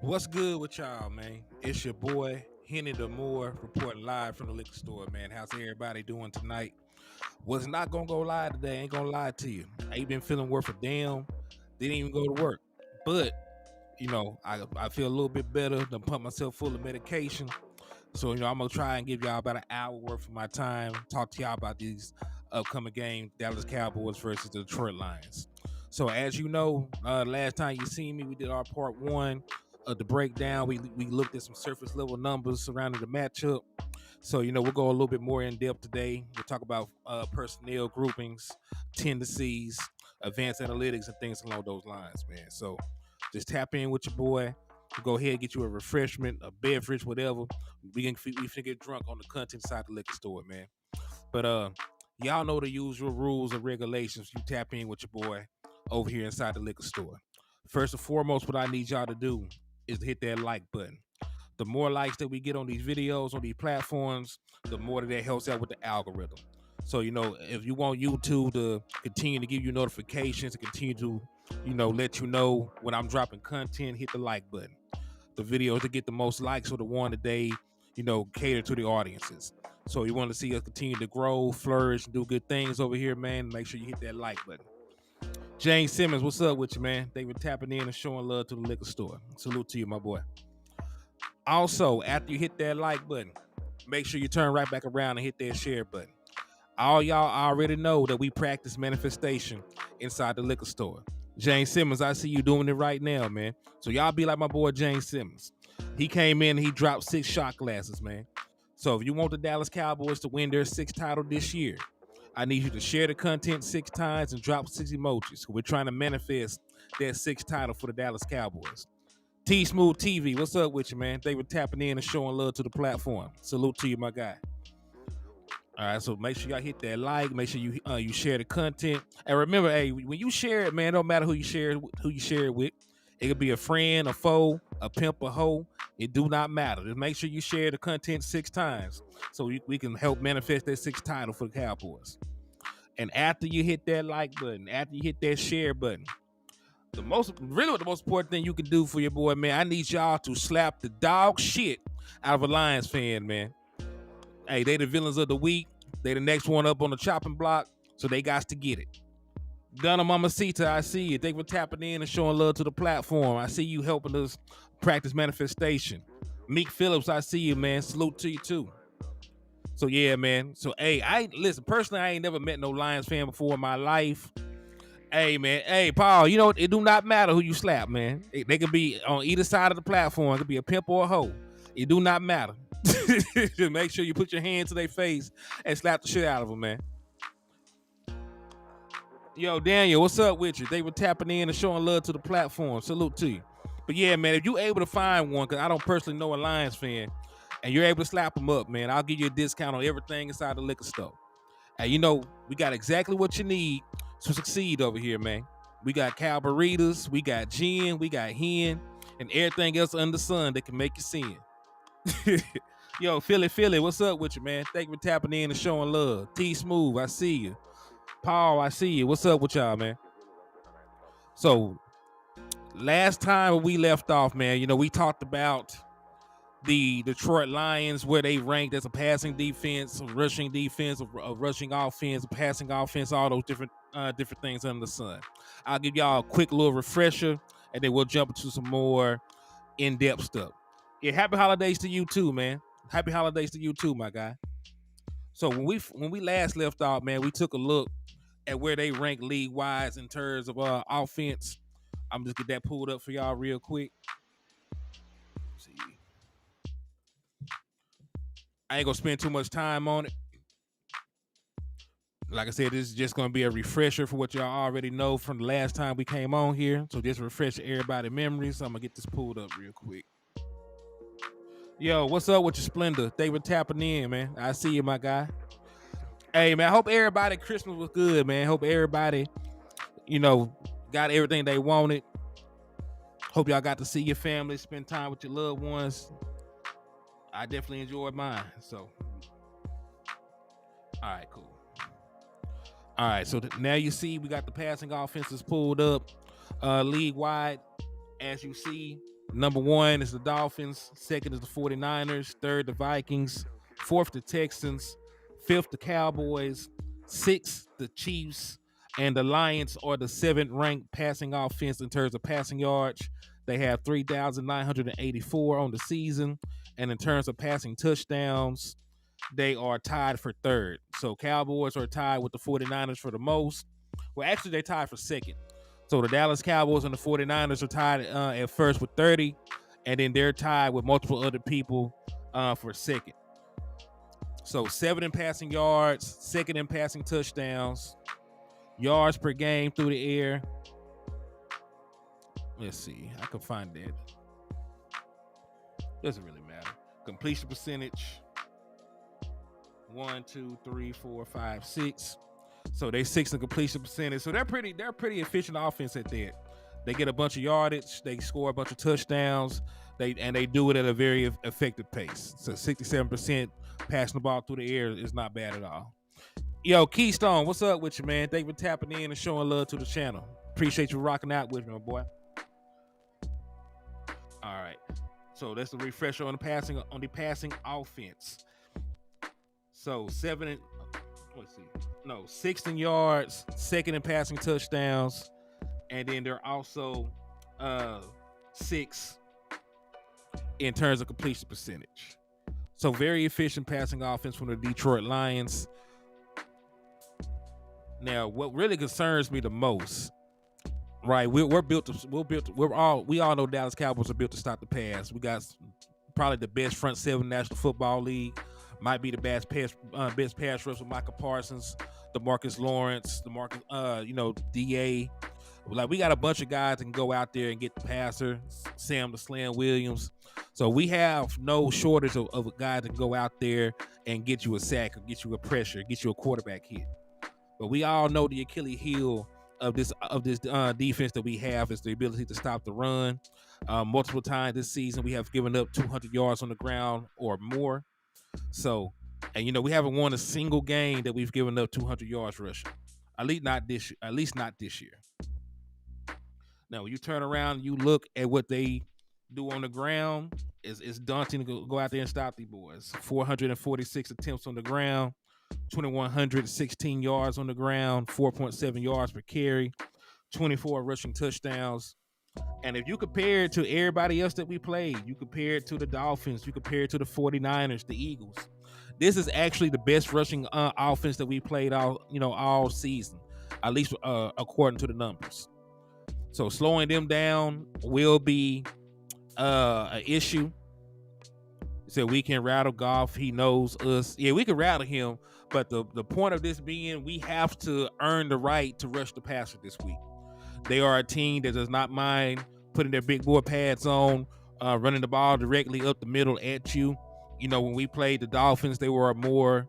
What's good with y'all, man? It's your boy Hennythemoor reporting live from the liquor store, man. How's everybody doing tonight? Was not gonna go live today. Ain't gonna lie to you. I ain't been feeling worth a damn. Didn't even go to work, but I feel a little bit better. Done pump myself full of medication. So I'm gonna try and give y'all about an hour worth of my time. Talk to y'all about these upcoming games: Dallas Cowboys versus the Detroit Lions. So as you know, last time you seen me, we did our part one of the breakdown. We looked at some surface level numbers surrounding the matchup. So we'll go a little bit more in depth today. We'll talk about personnel groupings, tendencies, advanced analytics, and things along those lines, man. So just tap in with your boy. Go ahead and get you a refreshment, a beverage, whatever. We finna get drunk on the content side of the liquor store, man. But y'all know the usual rules and regulations. You tap in with your boy over here inside the liquor store. First and foremost, what I need y'all to do is to hit that like button. The more likes that we get on these videos, on these platforms, the more that helps out with the algorithm. So, if you want YouTube to continue to give you notifications, to continue to, let you know when I'm dropping content, hit the like button. The videos to get the most likes are the one that they, cater to the audiences. So you want to see us continue to grow, flourish, and do good things over here, man. Make sure you hit that like button. James Simmons, what's up with you, man? They been tapping in and showing love to the liquor store. Salute to you, my boy. Also, after you hit that like button, make sure you turn right back around and hit that share button. All y'all already know that we practice manifestation inside the liquor store. James Simmons, I see you doing it right now, man. So y'all be like my boy James Simmons. He came in and he dropped 6 shot glasses, man. So if you want the Dallas Cowboys to win their 6th title this year, I need you to share the content 6 times and drop 6 emojis. We're trying to manifest that 6th title for the Dallas Cowboys. T Smooth TV, what's up with you, man? They were tapping in and showing love to the platform. Salute to you, my guy. All right, so make sure y'all hit that like. Make sure you share the content, and remember, hey, when you share it, man, don't matter who you share it with. It could be a friend, a foe, a pimp, a hoe. It do not matter. Just make sure you share the content 6 times, so we can help manifest that 6th title for the Cowboys. And after you hit that like button, after you hit that share button, the most important thing you can do for your boy, man, I need y'all to slap the dog shit out of a Lions fan, man. Hey, they the villains of the week. They the next one up on the chopping block, so they got to get it. Donna Mamacita, I see you. Thank you for tapping in and showing love to the platform. I see you helping us practice manifestation. Meek Phillips, I see you, man. Salute to you too. So yeah, man. So hey, personally, I ain't never met no Lions fan before in my life. Hey, man. Hey, Paul, it do not matter who you slap, man. They could be on either side of the platform. It could be a pimp or a hoe. It do not matter. Just make sure you put your hand to their face and slap the shit out of them, man. Yo, Daniel, what's up with you? They were tapping in and showing love to the platform. Salute to you. But yeah, man, if you able to find one, because I don't personally know a Lions fan, and you're able to slap them up, man, I'll give you a discount on everything inside the liquor store. And we got exactly what you need to succeed over here, man. We got cow burritos, we got gin, we got hen, and everything else under the sun that can make you sin. Yo, Philly, what's up with you, man? Thank you for tapping in and showing love. T Smooth, I see you. Paul, I see you. What's up with y'all, man? So, last time we left off, man, we talked about the Detroit Lions, where they ranked as a passing defense, a rushing defense, a rushing offense, a passing offense, all those different things under the sun. I'll give y'all a quick little refresher, and then we'll jump into some more in-depth stuff. Yeah, happy holidays to you too, man. Happy holidays to you too, my guy. So when we last left off, man, we took a look at where they rank league-wise in terms of offense. I'm just get that pulled up for y'all real quick. Let's see. I ain't gonna spend too much time on it. Like I said, this is just gonna be a refresher for what y'all already know from the last time we came on here. So just refresh everybody's memories. So I'm gonna get this pulled up real quick. Yo, what's up with your Splendor? They were tapping in, man. I see you, my guy. Hey, man, I hope everybody Christmas was good, man. Hope everybody, got everything they wanted. Hope y'all got to see your family, spend time with your loved ones. I definitely enjoyed mine. So, all right, cool. All right, so now you see we got the passing offenses pulled up league-wide. As you see, number 1 is the Dolphins, second is the 49ers, third the Vikings, fourth the Texans, fifth the Cowboys, sixth the Chiefs, and the Lions are the 7th ranked passing offense in terms of passing yards. They have 3,984 on the season, and in terms of passing touchdowns, they are tied for third. So Cowboys are tied with the 49ers for the most. Well, actually, they're tied for second. So the Dallas Cowboys and the 49ers are tied at first with 30, and then they're tied with multiple other people for second. So 7 in passing yards, second in passing touchdowns, yards per game through the air. Let's see. I can find that. Doesn't really matter. Completion percentage. 1, 2, 3, 4, 5, 6. So they 6th in completion percentage. So they're pretty efficient offense at that. They get a bunch of yardage, they score a bunch of touchdowns, they do it at a very effective pace. So 67% passing the ball through the air is not bad at all. Yo, Keystone, what's up with you, man? Thank you for tapping in and showing love to the channel. Appreciate you rocking out with me, my boy. All right. So that's the refresher on the passing offense. So 6th in yards, 2nd in passing touchdowns, and then they're also 6th in terms of completion percentage. So very efficient passing offense from the Detroit Lions. Now, what really concerns me the most, right? We all know Dallas Cowboys are built to stop the pass. We got probably the best front 7 National Football League. Might be the best pass rush with Michael Parsons, DeMarcus Lawrence, DA. Like, we got a bunch of guys that can go out there and get the passer, Sam the Slam Williams. So we have no shortage of a guy that can go out there and get you a sack or get you a pressure, get you a quarterback hit. But we all know the Achilles heel of this defense that we have is the ability to stop the run. Multiple times this season, we have given up 200 yards on the ground or more. So, and we haven't won a single game that we've given up 200 yards rushing. At least not this year. Now, when you turn around and you look at what they do on the ground, it's daunting to go out there and stop these boys. 446 attempts on the ground, 2,116 yards on the ground, 4.7 yards per carry, 24 rushing touchdowns. And if you compare it to everybody else that we played, you compare it to the Dolphins, you compare it to the 49ers, the Eagles, this is actually the best rushing offense that we played all season, at least according to the numbers. So slowing them down will be an issue. So we can rattle Goff. He knows us. Yeah, we can rattle him. But the point of this being, we have to earn the right to rush the passer this week. They are a team that does not mind putting their big boy pads on, running the ball directly up the middle at you. When we played the Dolphins, they were more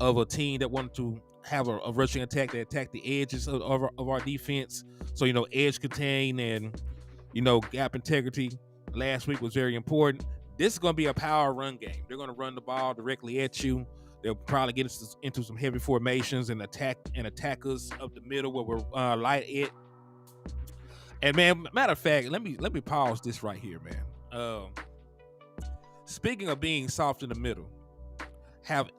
of a team that wanted to have a rushing attack that attacked the edges of our defense. So, edge contain and, gap integrity last week was very important. This is going to be a power run game. They're going to run the ball directly at you. They'll probably get us into some heavy formations and attack us up the middle where we're light at. And man, matter of fact, let me pause this right here, man. Speaking of being soft in the middle, have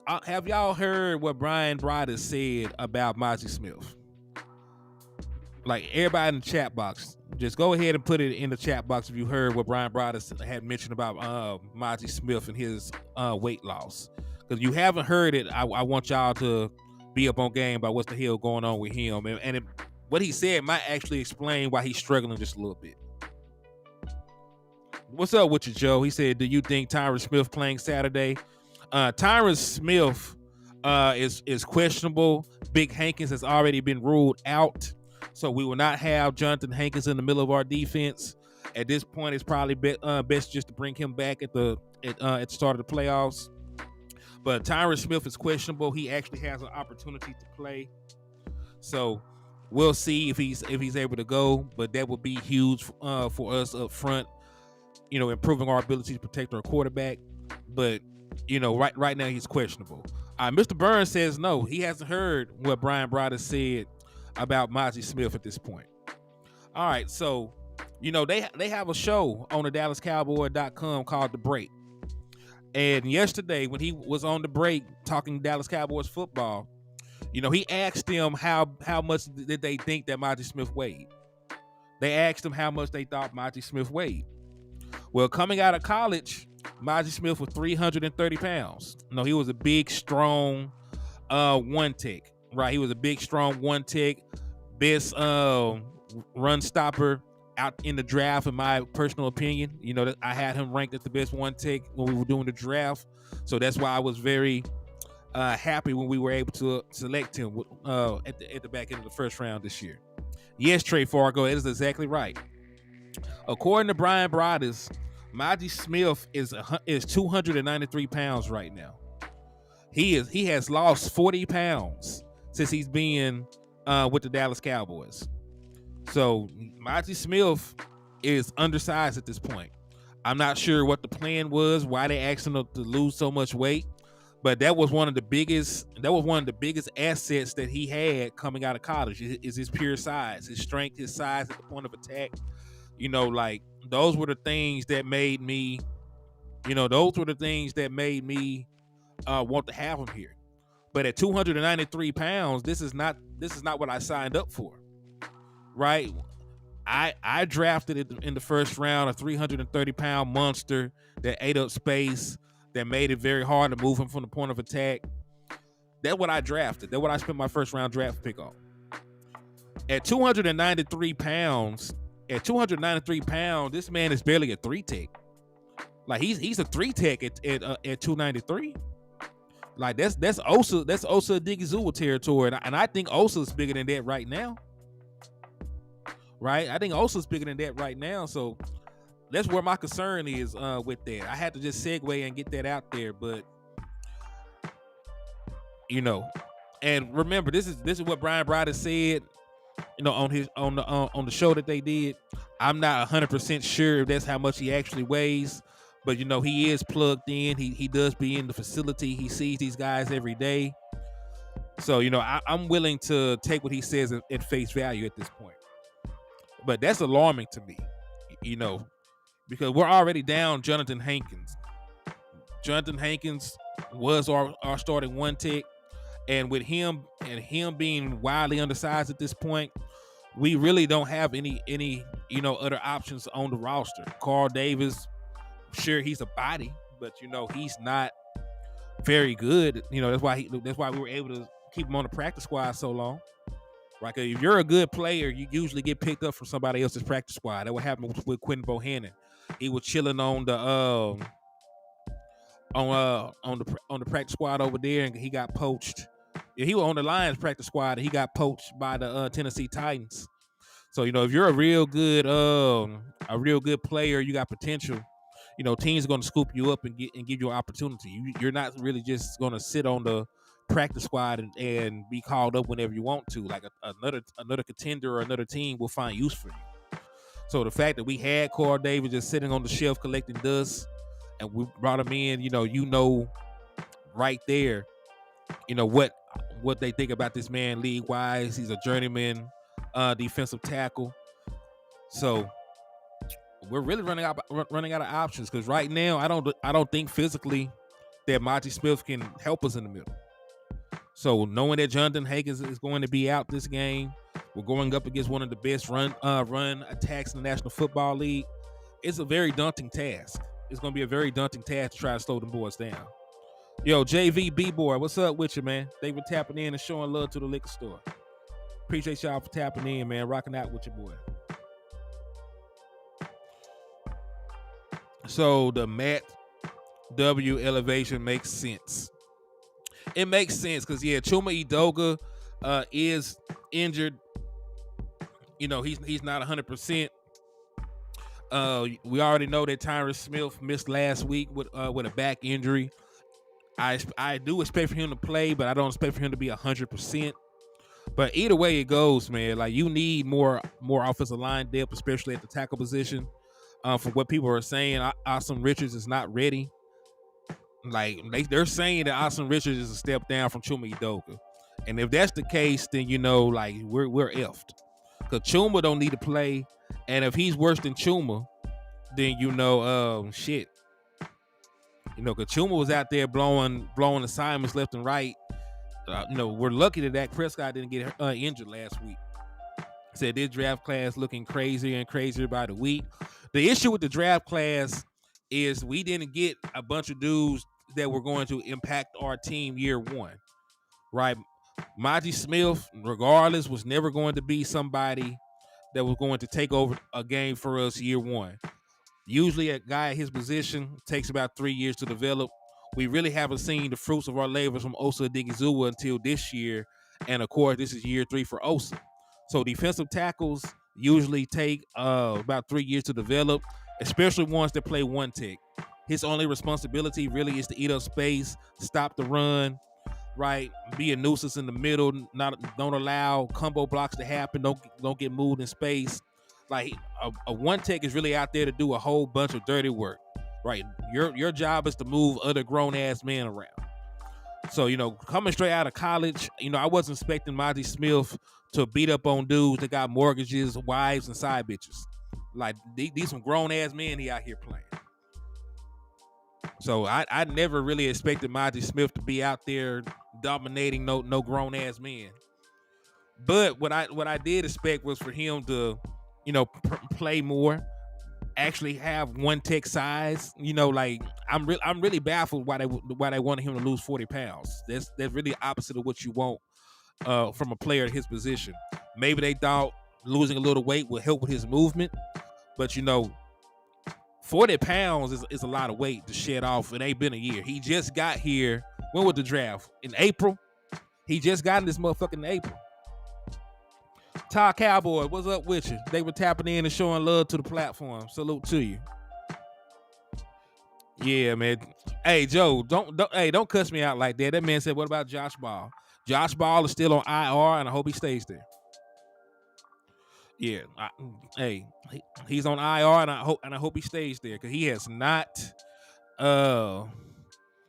y'all heard what Brian Bryder said about Mazi Smith? Like, everybody in the chat box, just go ahead and put it in the chat box if you heard what Brian Bryder had mentioned about Mazi Smith and his weight loss. Because if you haven't heard it, I want y'all to be up on game about what's the hell going on with him. And what he said might actually explain why he's struggling just a little bit. What's up with you, Joe? He said, do you think Tyron Smith playing Saturday? Tyron Smith is questionable. Big Hankins has already been ruled out. So we will not have Jonathan Hankins in the middle of our defense. At this point, it's probably best just to bring him back at the start of the playoffs. But Tyron Smith is questionable. He actually has an opportunity to play. So we'll see if he's able to go. But that would be huge for us up front, improving our ability to protect our quarterback. But, right now he's questionable. Mr. Burns says no. He hasn't heard what Brian Bryder said about Mazi Smith at this point. All right, so They have a show on the DallasCowboy.com called The Break. And yesterday, when he was on The Break talking Dallas Cowboys football, he asked them how much did they think that Monty Smith weighed. They asked him how much they thought Monty Smith weighed. Well, coming out of college, Monty Smith was 330 pounds. He was a big, strong one tech, right? He was a big, strong one tech, best run stopper out in the draft, in my personal opinion. I had him ranked as the best one tech when we were doing the draft. So that's why I was very happy when we were able to select him at the back end of the first round this year. Yes, Trey Fargo, that is exactly right. According to Brian Broaddus, Monty Smith is 293 pounds right now. He has lost 40 pounds since he's been with the Dallas Cowboys. So Monty Smith is undersized at this point. I'm not sure what the plan was, why they asked him to lose so much weight, but that was one of the biggest assets that he had coming out of college is his pure size, his strength, his size at the point of attack. Those were the things that made me, want to have him here. But at 293 pounds, this is not what I signed up for, right? I drafted it in the first round, a 330-pound monster that ate up space, that made it very hard to move him from the point of attack. That's what I drafted. That's what I spent my first round draft pick on. At 293 pounds, this man is barely a 3-tech. Like he's a 3-tech at 293. Like that's Osa Odigizua territory, and I think Osa's bigger than that right now. Right? I think Osa's bigger than that right now. So that's where my concern is with that. I had to just segue and get that out there, but and remember, this is what Brian Broaddus said, on the show that they did. I'm not 100% sure if that's how much he actually weighs, but he is plugged in. He does be in the facility. He sees these guys every day. So I'm willing to take what he says at face value at this point. But that's alarming to me, because we're already down Jonathan Hankins. Jonathan Hankins was our starting one tech, and with him being wildly undersized at this point, we really don't have any other options on the roster. Carl Davis, sure, he's a body, but he's not very good. That's why we were able to keep him on the practice squad so long. Right? If you're a good player, you usually get picked up from somebody else's practice squad. That what happened with Quentin Bohannon. He was chilling on the practice squad over there, and he got poached. Yeah, he was on the Lions practice squad, and he got poached by the Tennessee Titans. So if you're a real good player, you got potential. Teams are going to scoop you up and give you an opportunity. You're not really just going to sit on the practice squad and be called up whenever you want to. Like another contender or another team will find use for you. So the fact that we had Carl Davis just sitting on the shelf collecting dust, and we brought him in, right there, what they think about this man league wise. He's a journeyman defensive tackle. So we're really running out of options, because right now I don't think physically that Monty Smith can help us in the middle. So knowing that Jonathan Hankins is going to be out this game, we're going up against one of the best run attacks in the National Football League. It's a very daunting task. It's going to be a very daunting task to try to slow them boys down. Yo, JV B-Boy, what's up with you, man? They were tapping in and showing love to the liquor store. Appreciate y'all for tapping in, man. Rocking out with your boy. So the Matt W elevation makes sense. It makes sense because Chuma Edoga is injured. He's not 100%. We already know that Tyron Smith missed last week with a back injury. I do expect for him to play, but I don't expect for him to be 100%. But either way it goes, man, like you need more offensive line depth, especially at the tackle position. From what people are saying, Austin Richards is not ready. Like they're saying that Austin Richards is a step down from Chuma Edoga, and if that's the case, then we're effed. Because Chuma don't need to play, And if he's worse than Chuma, then shit. Because Chuma was out there blowing assignments left and right. We're lucky that Dak Prescott didn't get injured last week. Said this draft class looking crazier and crazier by the week. The issue with the draft class is we didn't get a bunch of dudes that were going to impact our team year one, right? Maji Smith, regardless, was never going to be somebody that was going to take over a game for us year one. Usually a guy at his position takes about 3 years to develop. We really haven't seen the fruits of our labors from Osa Odigizua until this year. And of course, this is year 3 for Osa. So defensive tackles usually take about 3 years to develop, especially ones that play one tech. His only responsibility really is to eat up space, stop the run, right? Be a nuisance in the middle, don't allow combo blocks to happen, don't get moved in space. Like a one tech is really out there to do a whole bunch of dirty work, right? Your job is to move other grown ass men around. So coming straight out of college, I wasn't expecting Maji Smith to beat up on dudes that got mortgages, wives, and side bitches. Like these some grown ass men he out here playing. So I never really expected Maji Smith to be out there dominating no grown ass men. But what I did expect was for him to play more, actually have one tech size. Like I'm really baffled why they wanted him to lose 40 pounds. That's really opposite of what you want from a player at his position. Maybe they thought losing a little weight would help with his movement, but 40 pounds is a lot of weight to shed off. It ain't been a year. He just got here. When was the draft? In April? He just got in this motherfucker in April. Todd Cowboy, what's up with you? They were tapping in and showing love to the platform. Salute to you. Yeah, man. Hey, Joe, don't cuss me out like that. That man said, what about Josh Ball? Josh Ball is still on IR, and I hope he stays there. Yeah, he's on IR, and I hope he stays there because he has not.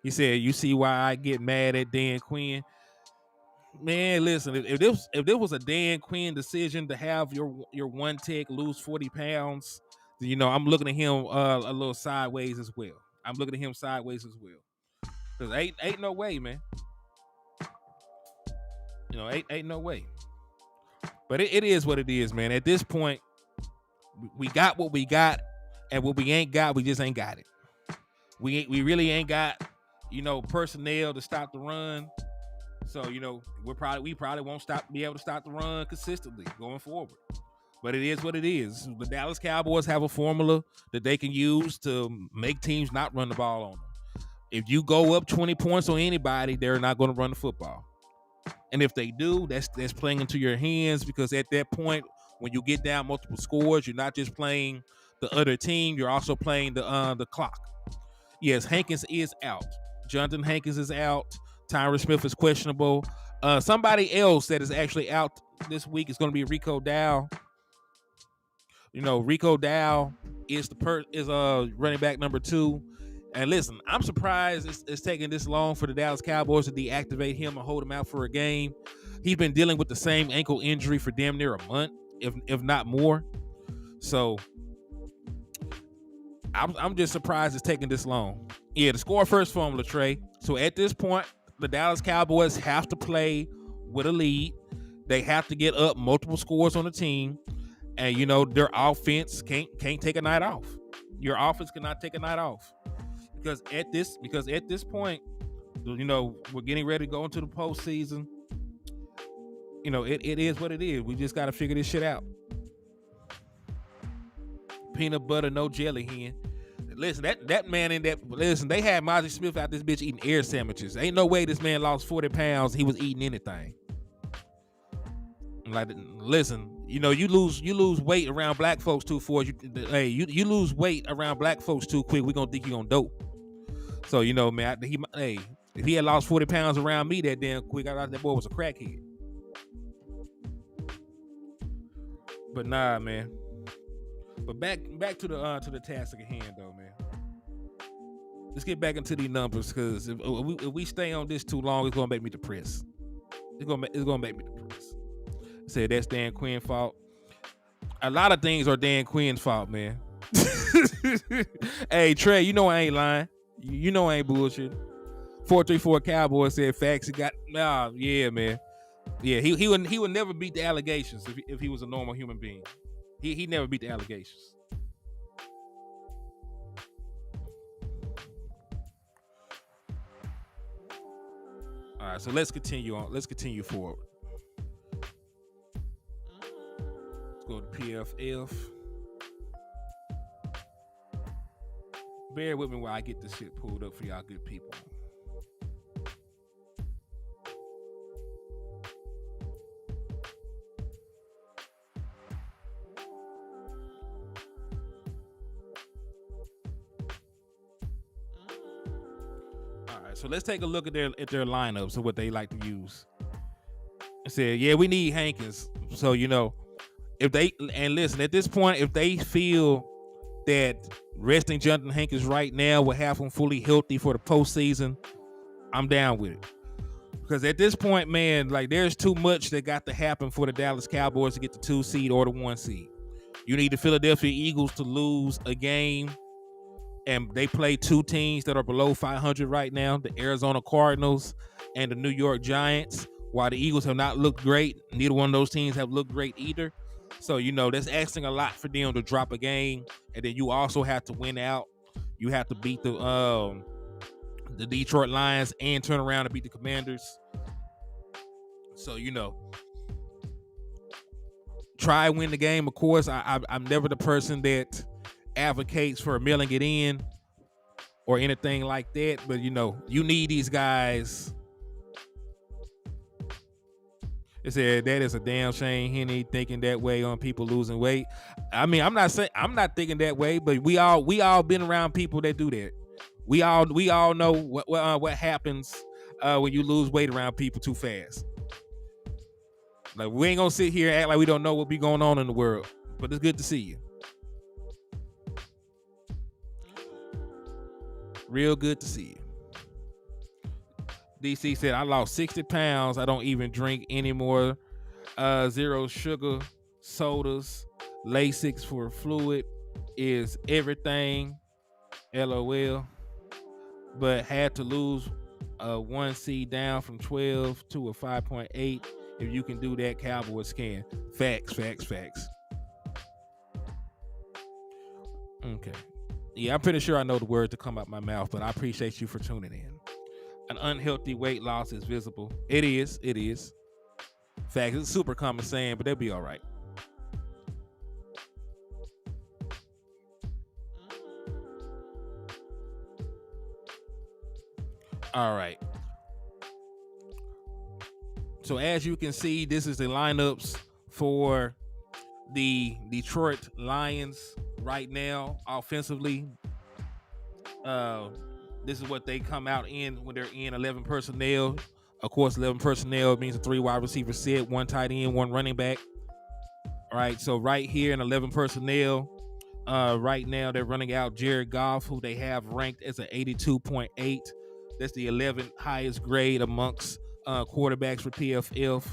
He said, "You see why I get mad at Dan Quinn." Man, listen, if this was a Dan Quinn decision to have your one tech lose 40 pounds, I'm looking at him a little sideways as well. I'm looking at him sideways as well. Because ain't no way, man. Ain't no way. But it is what it is, man. At this point, we got what we got, and what we ain't got, we just ain't got it. We really ain't got, personnel to stop the run. So, we probably won't be able to stop the run consistently going forward. But it is what it is. The Dallas Cowboys have a formula that they can use to make teams not run the ball on them. If you go up 20 points on anybody, they're not going to run the football. And if they do, that's playing into your hands, because at that point, when you get down multiple scores, you're not just playing the other team, you're also playing the clock. Yes, Hankins is out. Jonathan Hankins is out. Tyron Smith is questionable. Somebody else that is actually out this week is going to be Rico Dow. Rico Dow is running back number 2. And listen, I'm surprised it's taking this long for the Dallas Cowboys to deactivate him and hold him out for a game. He's been dealing with the same ankle injury for damn near a month, if not more. So I'm just surprised it's taking this long. Yeah, the score first formula, Trey. So at this point, the Dallas Cowboys have to play with a lead. They have to get up multiple scores on the team. And, their offense can't take a night off. Your offense cannot take a night off. Because at this point, we're getting ready to go into the postseason. It is what it is. We just got to figure this shit out. Peanut butter, no jelly hen. Listen, that man in that. Listen, they had Maji Smith out this bitch eating air sandwiches. Ain't no way this man lost 40 pounds. He was eating anything. Like, listen, you lose weight around black folks too far. You lose weight around black folks too quick, we gonna think you gonna dope. So man, if he had lost 40 pounds around me that damn quick, I thought that boy was a crackhead. But nah, man. But back to the task at hand, though, man. Let's get back into these numbers, because if we stay on this too long, it's gonna make me depressed. It's gonna make me depressed. Said that's Dan Quinn's fault. A lot of things are Dan Quinn's fault, man. Hey Trey, you know I ain't lying. You know I ain't bullshit. 434 Cowboys said facts. He got yeah, man. Yeah, he would never beat the allegations if he was a normal human being. He never beat the allegations. All right, so let's continue on. Let's continue forward. Let's go to PFF. Bear with me while I get this shit pulled up for y'all good people. All right, so let's take a look at their lineups and what they like to use. I said, yeah, we need Hankins. So if they and listen at this point, if they feel that resting Jonathan Hankins right now will have him fully healthy for the postseason, I'm down with it. Because at this point, man, like there's too much that got to happen for the Dallas Cowboys to get the 2 seed or the 1 seed. You need the Philadelphia Eagles to lose a game, and they play 2 teams that are below 500 right now, the Arizona Cardinals and the New York Giants. While the Eagles have not looked great, neither one of those teams have looked great either. So, that's asking a lot for them to drop a game. And then you also have to win out. You have to beat the Detroit Lions and turn around and beat the Commanders. So, try and win the game. Of course, I'm never the person that advocates for mailing it in or anything like that. But, you need these guys. It said that is a damn shame, Henny, thinking that way on people losing weight. I mean, I'm not thinking that way, but we all been around people that do that. We all know what happens when you lose weight around people too fast. Like, we ain't gonna sit here and act like we don't know what be going on in the world, but it's good to see you. Real good to see you. DC said, I lost 60 pounds. I don't even drink anymore. 0 sugar sodas. Lasix for fluid is everything. LOL. But had to lose a 1C down from 12 to a 5.8. If you can do that, Cowboys can. Facts. Okay. Yeah, I'm pretty sure I know the words to come out my mouth, but I appreciate you for tuning in. An unhealthy weight loss is visible. It is. Facts. It's super common saying, but they'll be all right. All right. So as you can see, this is the lineups for the Detroit Lions right now offensively. This is what they come out in when they're in 11 personnel. Of course, 11 personnel means a 3 wide receiver set, 1 tight end, 1 running back. All right, so right here in 11 personnel, right now they're running out Jared Goff, who they have ranked as an 82.8. That's the 11th highest grade amongst quarterbacks for PFF.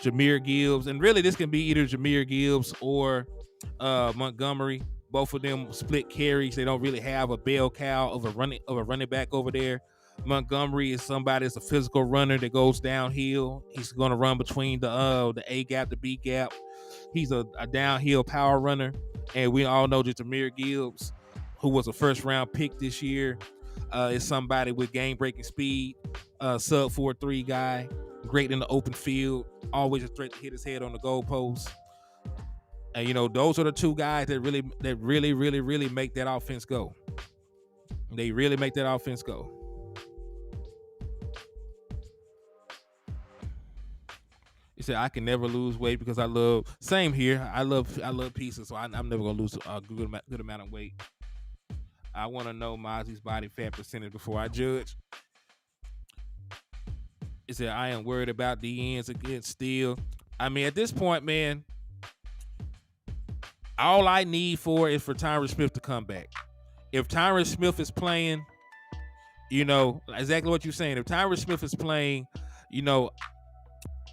Jahmyr Gibbs, and really this can be either Jahmyr Gibbs or Montgomery. Both of them split carries. They don't really have a bell cow of a running back over there. Montgomery is somebody that's a physical runner that goes downhill. He's going to run between the A gap, the B gap. He's a downhill power runner. And we all know that Jahmyr Gibbs, who was a first round pick this year, is somebody with game-breaking speed, sub 4.3 guy, great in the open field, always a threat to hit his head on the goalpost. And those are the 2 guys that really make that offense go. They really make that offense go. He said, I can never lose weight because I love. Same here. I love pizza, so I'm never gonna lose a good amount of weight. I want to know Mozzie's body fat percentage before I judge. He said, I am worried about the ends against Steele. I mean, at this point, man, all I need is for Tyron Smith to come back. If Tyron Smith is playing, exactly what you're saying. If Tyron Smith is playing,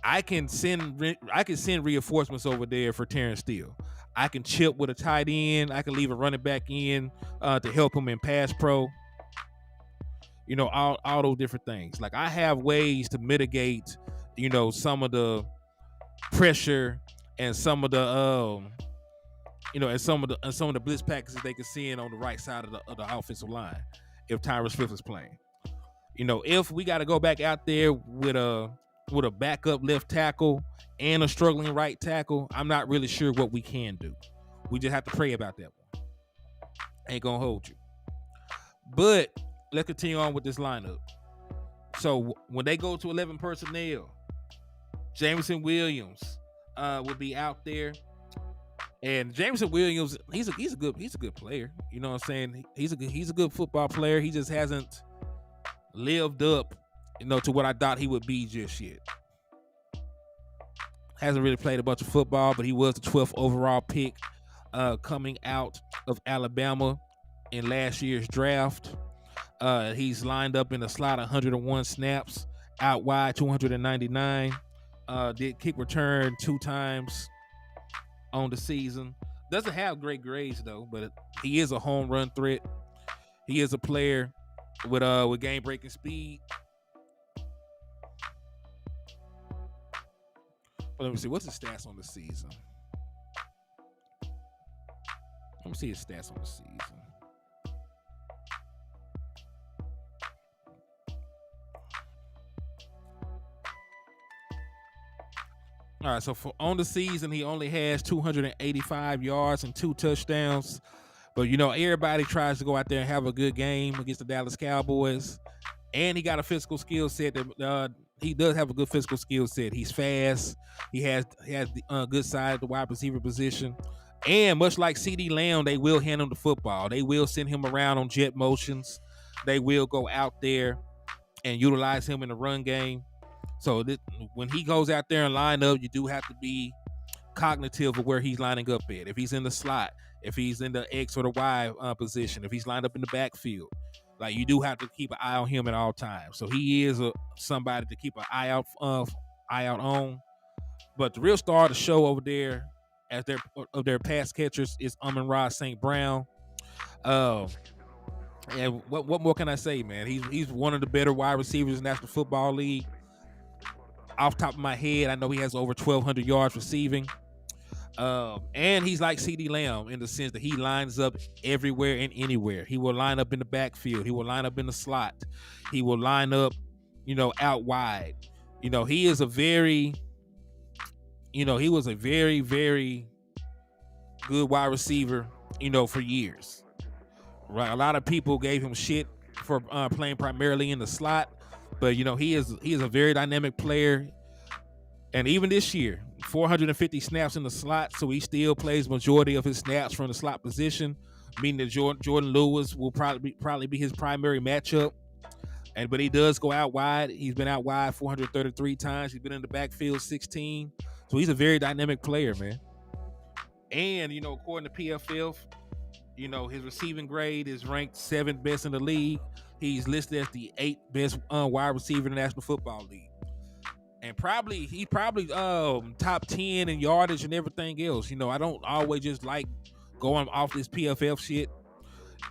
I can send reinforcements over there for Terrence Steele. I can chip with a tight end. I can leave a running back in to help him in pass pro. All those different things. Like I have ways to mitigate, some of the pressure and some of the and some of the blitz packages they can send on the right side of the offensive line if Tyrus Swift is playing. If we got to go back out there with a backup left tackle and a struggling right tackle, I'm not really sure what we can do. We just have to pray about that one. Ain't gonna hold you. But let's continue on with this lineup. So when they go to 11 personnel, Jameson Williams will be out there. And Jameson Williams, he's a good player. You know what I'm saying? He's a good football player. He just hasn't lived up, to what I thought he would be just yet. Hasn't really played a bunch of football, but he was the 12th overall pick coming out of Alabama in last year's draft. He's lined up in the slot 101 snaps, out wide 299. Did kick return 2 times on the season. Doesn't have great grades though, but he is a home run threat. He is a player with game breaking speed. But let me see, what's his stats on the season? Let me see his stats on the season. All right, so on the season, he only has 285 yards and 2 touchdowns. But, everybody tries to go out there and have a good game against the Dallas Cowboys. And he got a physical skill set that he does have a good physical skill set. He's fast. He has the good side of the wide receiver position. And much like CeeDee Lamb, they will hand him the football. They will send him around on jet motions. They will go out there and utilize him in the run game. So when he goes out there and line up, you do have to be cognitive of where he's lining up at. If he's in the slot, if he's in the X or the Y position, if he's lined up in the backfield, like you do have to keep an eye on him at all times. So he is somebody to keep an eye out on. But the real star of the show over there, as their pass catchers, is Amon-Ra St. Brown. And what more can I say, man? He's one of the better wide receivers in the National Football League. Off the top of my head, I know he has over 1,200 yards receiving. And he's like CeeDee Lamb in the sense that he lines up everywhere and anywhere. He will line up in the backfield. He will line up in the slot. He will line up, out wide. He is a very, he was a very, very good wide receiver, for years. Right? A lot of people gave him shit for playing primarily in the slot. But, he is a very dynamic player. And even this year, 450 snaps in the slot, so he still plays majority of his snaps from the slot position, meaning that Jordan Lewis will probably be his primary matchup. But he does go out wide. He's been out wide 433 times. He's been in the backfield 16. So he's a very dynamic player, man. And, according to PFF, his receiving grade is ranked 7th best in the league. He's listed as the 8th best wide receiver in the National Football League. And he's probably top 10 in yardage and everything else. I don't always just like going off this PFF shit,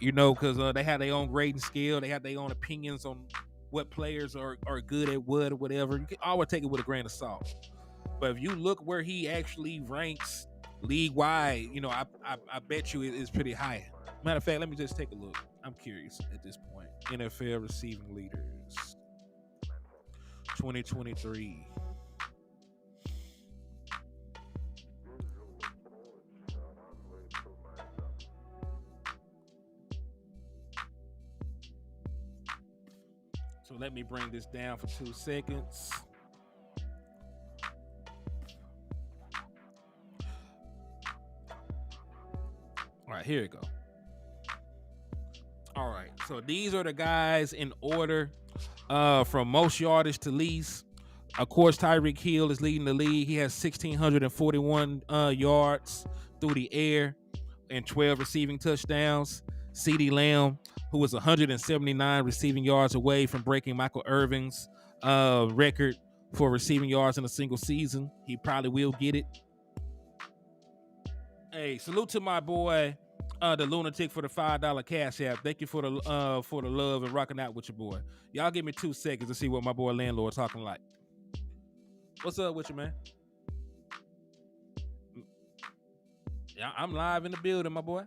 because they have their own grading scale. They have their own opinions on what players are good at what or whatever. You can always take it with a grain of salt. But if you look where he actually ranks league-wide, I bet you it is pretty high. Matter of fact, let me just take a look. I'm curious at this point. NFL receiving leaders 2023. So let me bring this down for 2 seconds. All right, here we go. All right, so these are the guys in order from most yardage to least. Of course, Tyreek Hill is leading the league. He has 1,641 yards through the air and 12 receiving touchdowns. CeeDee Lamb, who was 179 receiving yards away from breaking Michael Irvin's record for receiving yards in a single season. He probably will get it. Hey, salute to my boy, the lunatic for the $5 cash app. Thank you for the love and rocking out with your boy. Y'all give me 2 seconds to see what my boy landlord talking like. What's up with you, man? Yeah, I'm live in the building, my boy.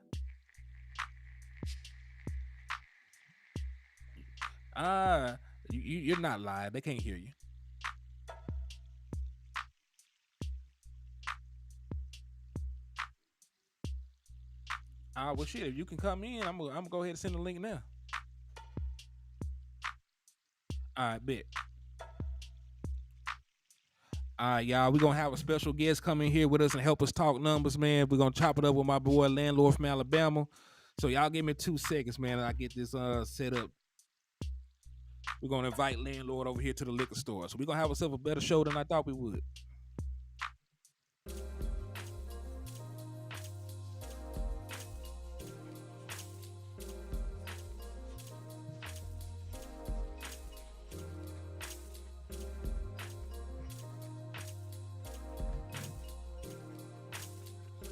Ah, you're not live. They can't hear you. Well, shit. If you can come in, I'm gonna go ahead and send the link now. All right, bet. All right, y'all. We're gonna have a special guest come in here with us and help us talk numbers, man. We're gonna chop it up with my boy landlord from Alabama. So y'all give me 2 seconds, man, and I get this set up. We're gonna invite landlord over here to the liquor store. So we're gonna have ourselves a better show than I thought we would.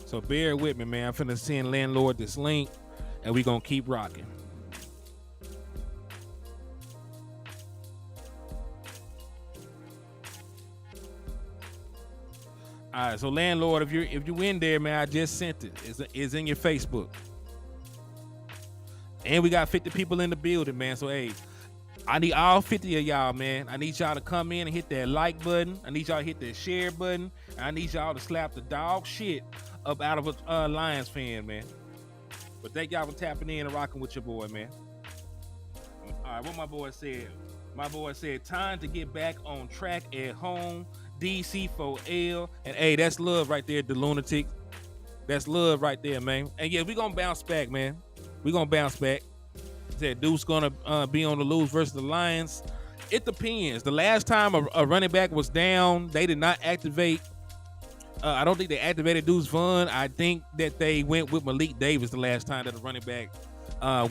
So bear with me, man. I'm finna send landlord this link, and we gonna keep rocking. All right, so landlord, if you in there, man, I just sent it. It's in your Facebook, and we got 50 people in the building, man. So hey, I need all 50 of y'all, man. I need y'all to come in and hit that like button. I need y'all to hit that share button. And I need y'all to slap the dog shit up out of a Lions fan, man. But thank y'all for tapping in and rocking with your boy, man. All right, what my boy said. My boy said, time to get back on track at home. DC4L. And hey, that's love right there, the lunatic. That's love right there, man. And yeah, we gonna bounce back, man. We gonna bounce back. Said Duke's gonna be on the lose versus the Lions. It depends. The last time a running back was down, they did not activate. I don't think they activated Deuce Vaughn. I think that they went with Malik Davis the last time that a running back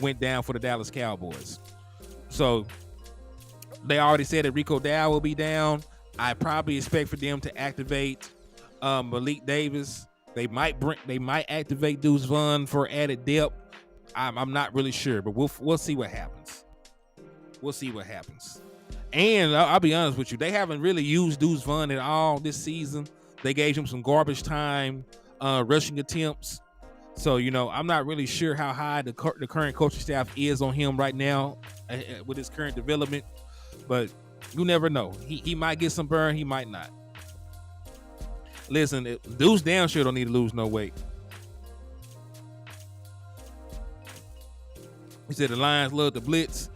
went down for the Dallas Cowboys. So they already said that Rico Dow will be down. I probably expect for them to activate Malik Davis. They might activate Deuce Vaughn for added depth. I'm not really sure, but we'll see what happens. We'll see what happens. And I'll be honest with you, they haven't really used Deuce Vaughn at all this season. They gave him some garbage time rushing attempts. So, I'm not really sure how high the current coaching staff is on him right now with his current development. But you never know. He might get some burn. He might not. Listen, Deuce damn sure don't need to lose no weight. He said the Lions love the blitz.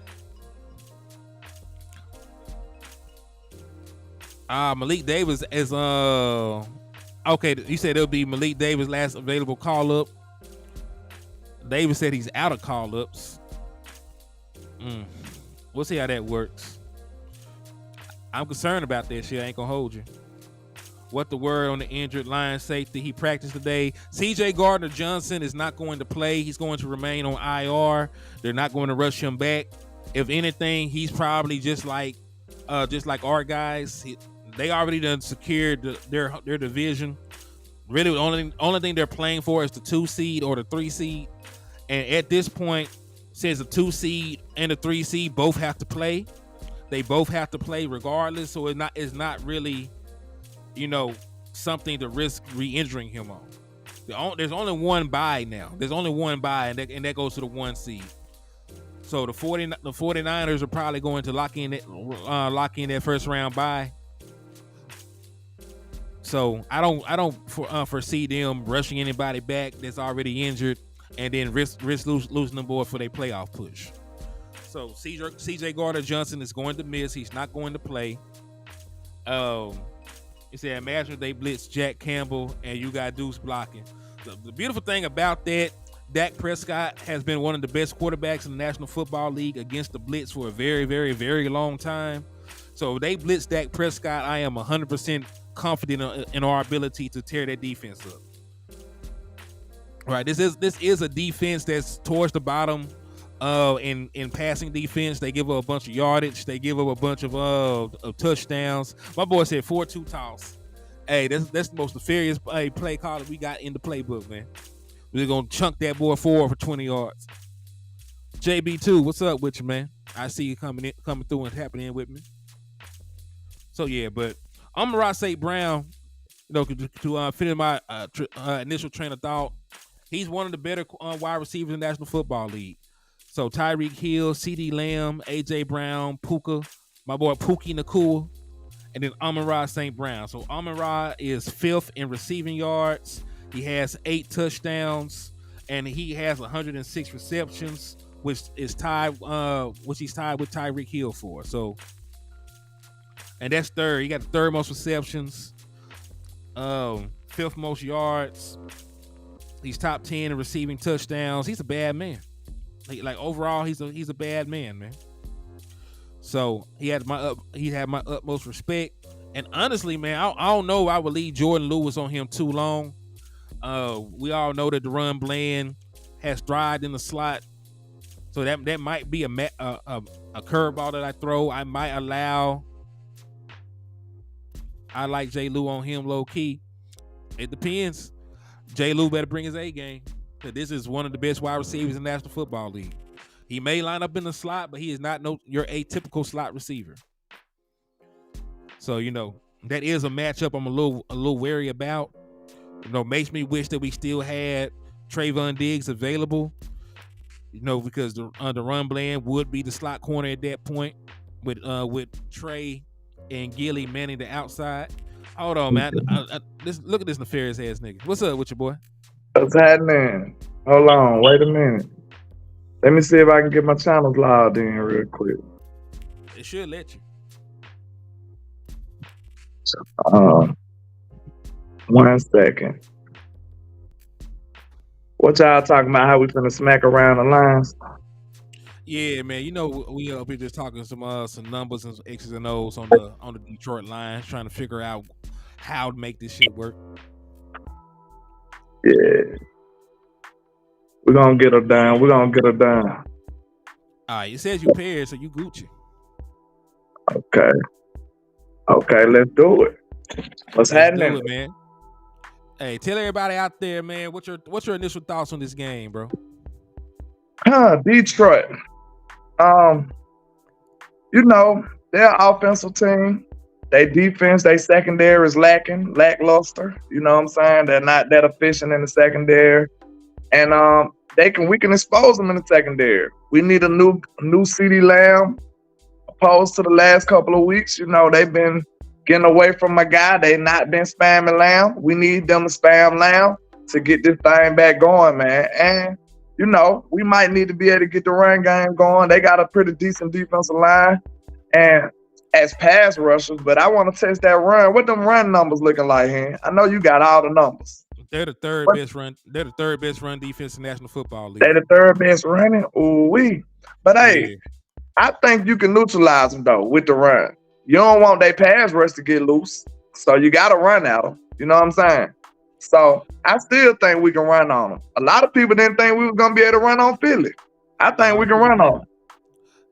Malik Davis is okay. He said it'll be Malik Davis' last available call up. Davis said he's out of call ups. We'll see how that works. I'm concerned about that shit. I ain't gonna hold you. What the word on the injured Lions safety? He practiced today. C.J. Gardner-Johnson is not going to play. He's going to remain on IR. They're not going to rush him back. If anything, he's probably just like our guys. They already done secured their division. Really, the only thing they're playing for is the 2 seed or the 3 seed. And at this point, since the 2 seed and the 3 seed both have to play, they both have to play regardless. So it's not really, something to risk re-injuring him on. There's only one bye now. There's only one bye, and that goes to the 1 seed. So the 49ers are probably going to lock in that first round bye. So I don't foresee them rushing anybody back that's already injured and then risk losing them boys for their playoff push. So C.J. Gardner-Johnson is going to miss. He's not going to play. He said, imagine if they blitz Jack Campbell and you got Deuce blocking. The beautiful thing about that, Dak Prescott has been one of the best quarterbacks in the National Football League against the blitz for a very, very, very long time. So if they blitz Dak Prescott, I am 100% confident in our ability to tear that defense up. Right, this is a defense that's towards the bottom in passing defense. They give up a bunch of yardage. They give up a bunch of touchdowns. My boy said 4-2 toss. Hey, that's the most nefarious play call that we got in the playbook, man. We're gonna chunk that boy forward for 20 yards. JB2, what's up with you, man? I see you coming through and tapping in with me. So yeah, but Amon-Ra St. Brown, to finish my initial train of thought, he's one of the better wide receivers in the National Football League. So Tyreek Hill, CeeDee Lamb, AJ Brown, Puka, my boy Pookie Nakua, and then Amon-Ra St. Brown. So Amon-Ra is 5th in receiving yards. He has 8 touchdowns, and he has 106 receptions, which he's tied with Tyreek Hill for. So, and that's third. He got the third most receptions, 5th most yards. He's top 10 in receiving touchdowns. He's a bad man. Like overall, he's a bad man. So he had my utmost respect. And honestly, man, I don't know. I would leave Jordan Lewis on him too long. We all know that DaRon Bland has thrived in the slot, so that might be a curveball that I throw. I might allow. I like J. Lou on him low key. It depends. J. Lou better bring his A game. This is one of the best wide receivers in the National Football League. He may line up in the slot, but he is not your atypical slot receiver. So that is a matchup I'm a little wary about. Makes me wish that we still had Trayvon Diggs available. Because the DaRon Bland would be the slot corner at that point with Trey and Gilly manning the outside. Hold on, man. Look at this nefarious ass nigga. What's up with your boy? What's happening? Hold on, wait a minute. Let me see if I can get my channels logged in real quick. It should let you. 1 second. What y'all talking about? How we finna smack around the lines? Yeah, man. We up here just talking some numbers and X's and O's on the Detroit Lions, trying to figure out how to make this shit work. Yeah. We're gonna get her done. All right, it says you paired, so you Gucci. Okay, let's do it. Let's happening? Do it, man. Hey, tell everybody out there, man, what's your initial thoughts on this game, bro? Detroit. They're an offensive team. They defense, they secondary is lackluster. You know what I'm saying? They're not that efficient in the secondary. And we can expose them in the secondary. We need a new CeeDee Lamb opposed to the last couple of weeks. They've been getting away from my guy. They not been spamming Lamb. We need them to spam Lamb to get this thing back going, man. And we might need to be able to get the run game going. They got a pretty decent defensive line and as pass rushers, but I want to test that run. What them run numbers looking like, Hen? I know you got all the numbers. They're the third best run. They're the third best run defense in the National Football League. They're the third best running. Ooh-wee. But hey, I think you can neutralize them though with the run. You don't want their pass rush to get loose, so you got to run at them. You know what I'm saying? So I still think we can run on them. A lot of people didn't think we were gonna be able to run on Philly. I think we can run on them.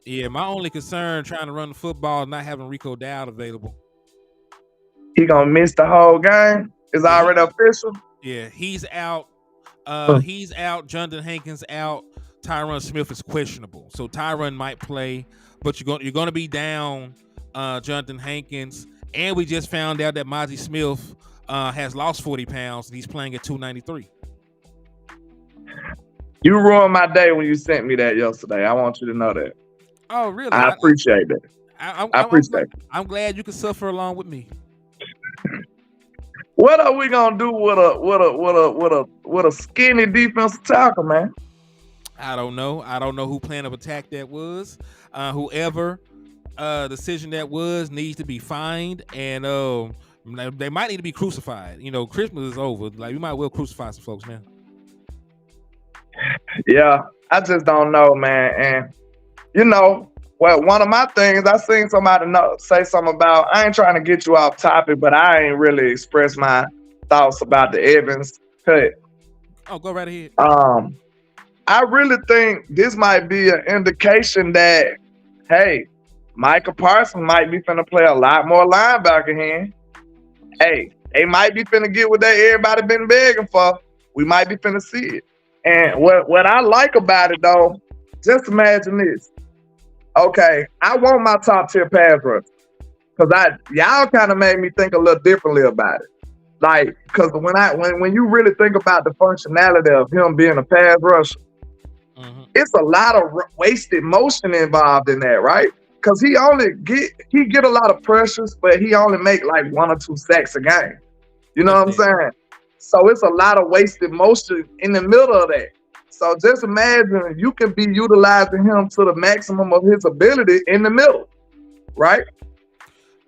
Yeah, my only concern trying to run the football is not having Rico Dowd available. He gonna miss the whole game. It's already official. Yeah, he's out. He's out. Jonathan Hankins out. Tyron Smith is questionable, so Tyron might play, but you're going to be down Jonathan Hankins, and we just found out that Mozzie Smith has lost 40 pounds and he's playing at 293. You ruined my day when you sent me that yesterday. I want you to know that. Oh, really? I appreciate that. I appreciate it. I'm glad you can suffer along with me. What are we gonna do with a skinny defensive tackle, man? I don't know. I don't know who plan of attack that was. Whoever decision that was needs to be fined, and they might need to be crucified. Christmas is over. Like, we might well crucify some folks, man. Yeah, I just don't know, man. And one of my things I seen somebody say something about. I ain't trying to get you off topic, but I ain't really expressed my thoughts about the Evans cut. Oh, go right ahead. I really think this might be an indication that, hey, Micah Parsons might be finna play a lot more linebacker here. Hey, They might be finna get what everybody been begging for. We might be finna see it. And what I like about it though, just imagine this. Okay, I want my top tier pass rush. Cause y'all kind of made me think a little differently about it. Like, cause when you really think about the functionality of him being a pass rusher, it's a lot of wasted motion involved in that, right? Cause he get a lot of pressures, but he only make like 1 or 2 sacks a game. You know what I'm saying? So it's a lot of wasted motion in the middle of that. So just imagine you can be utilizing him to the maximum of his ability in the middle, right?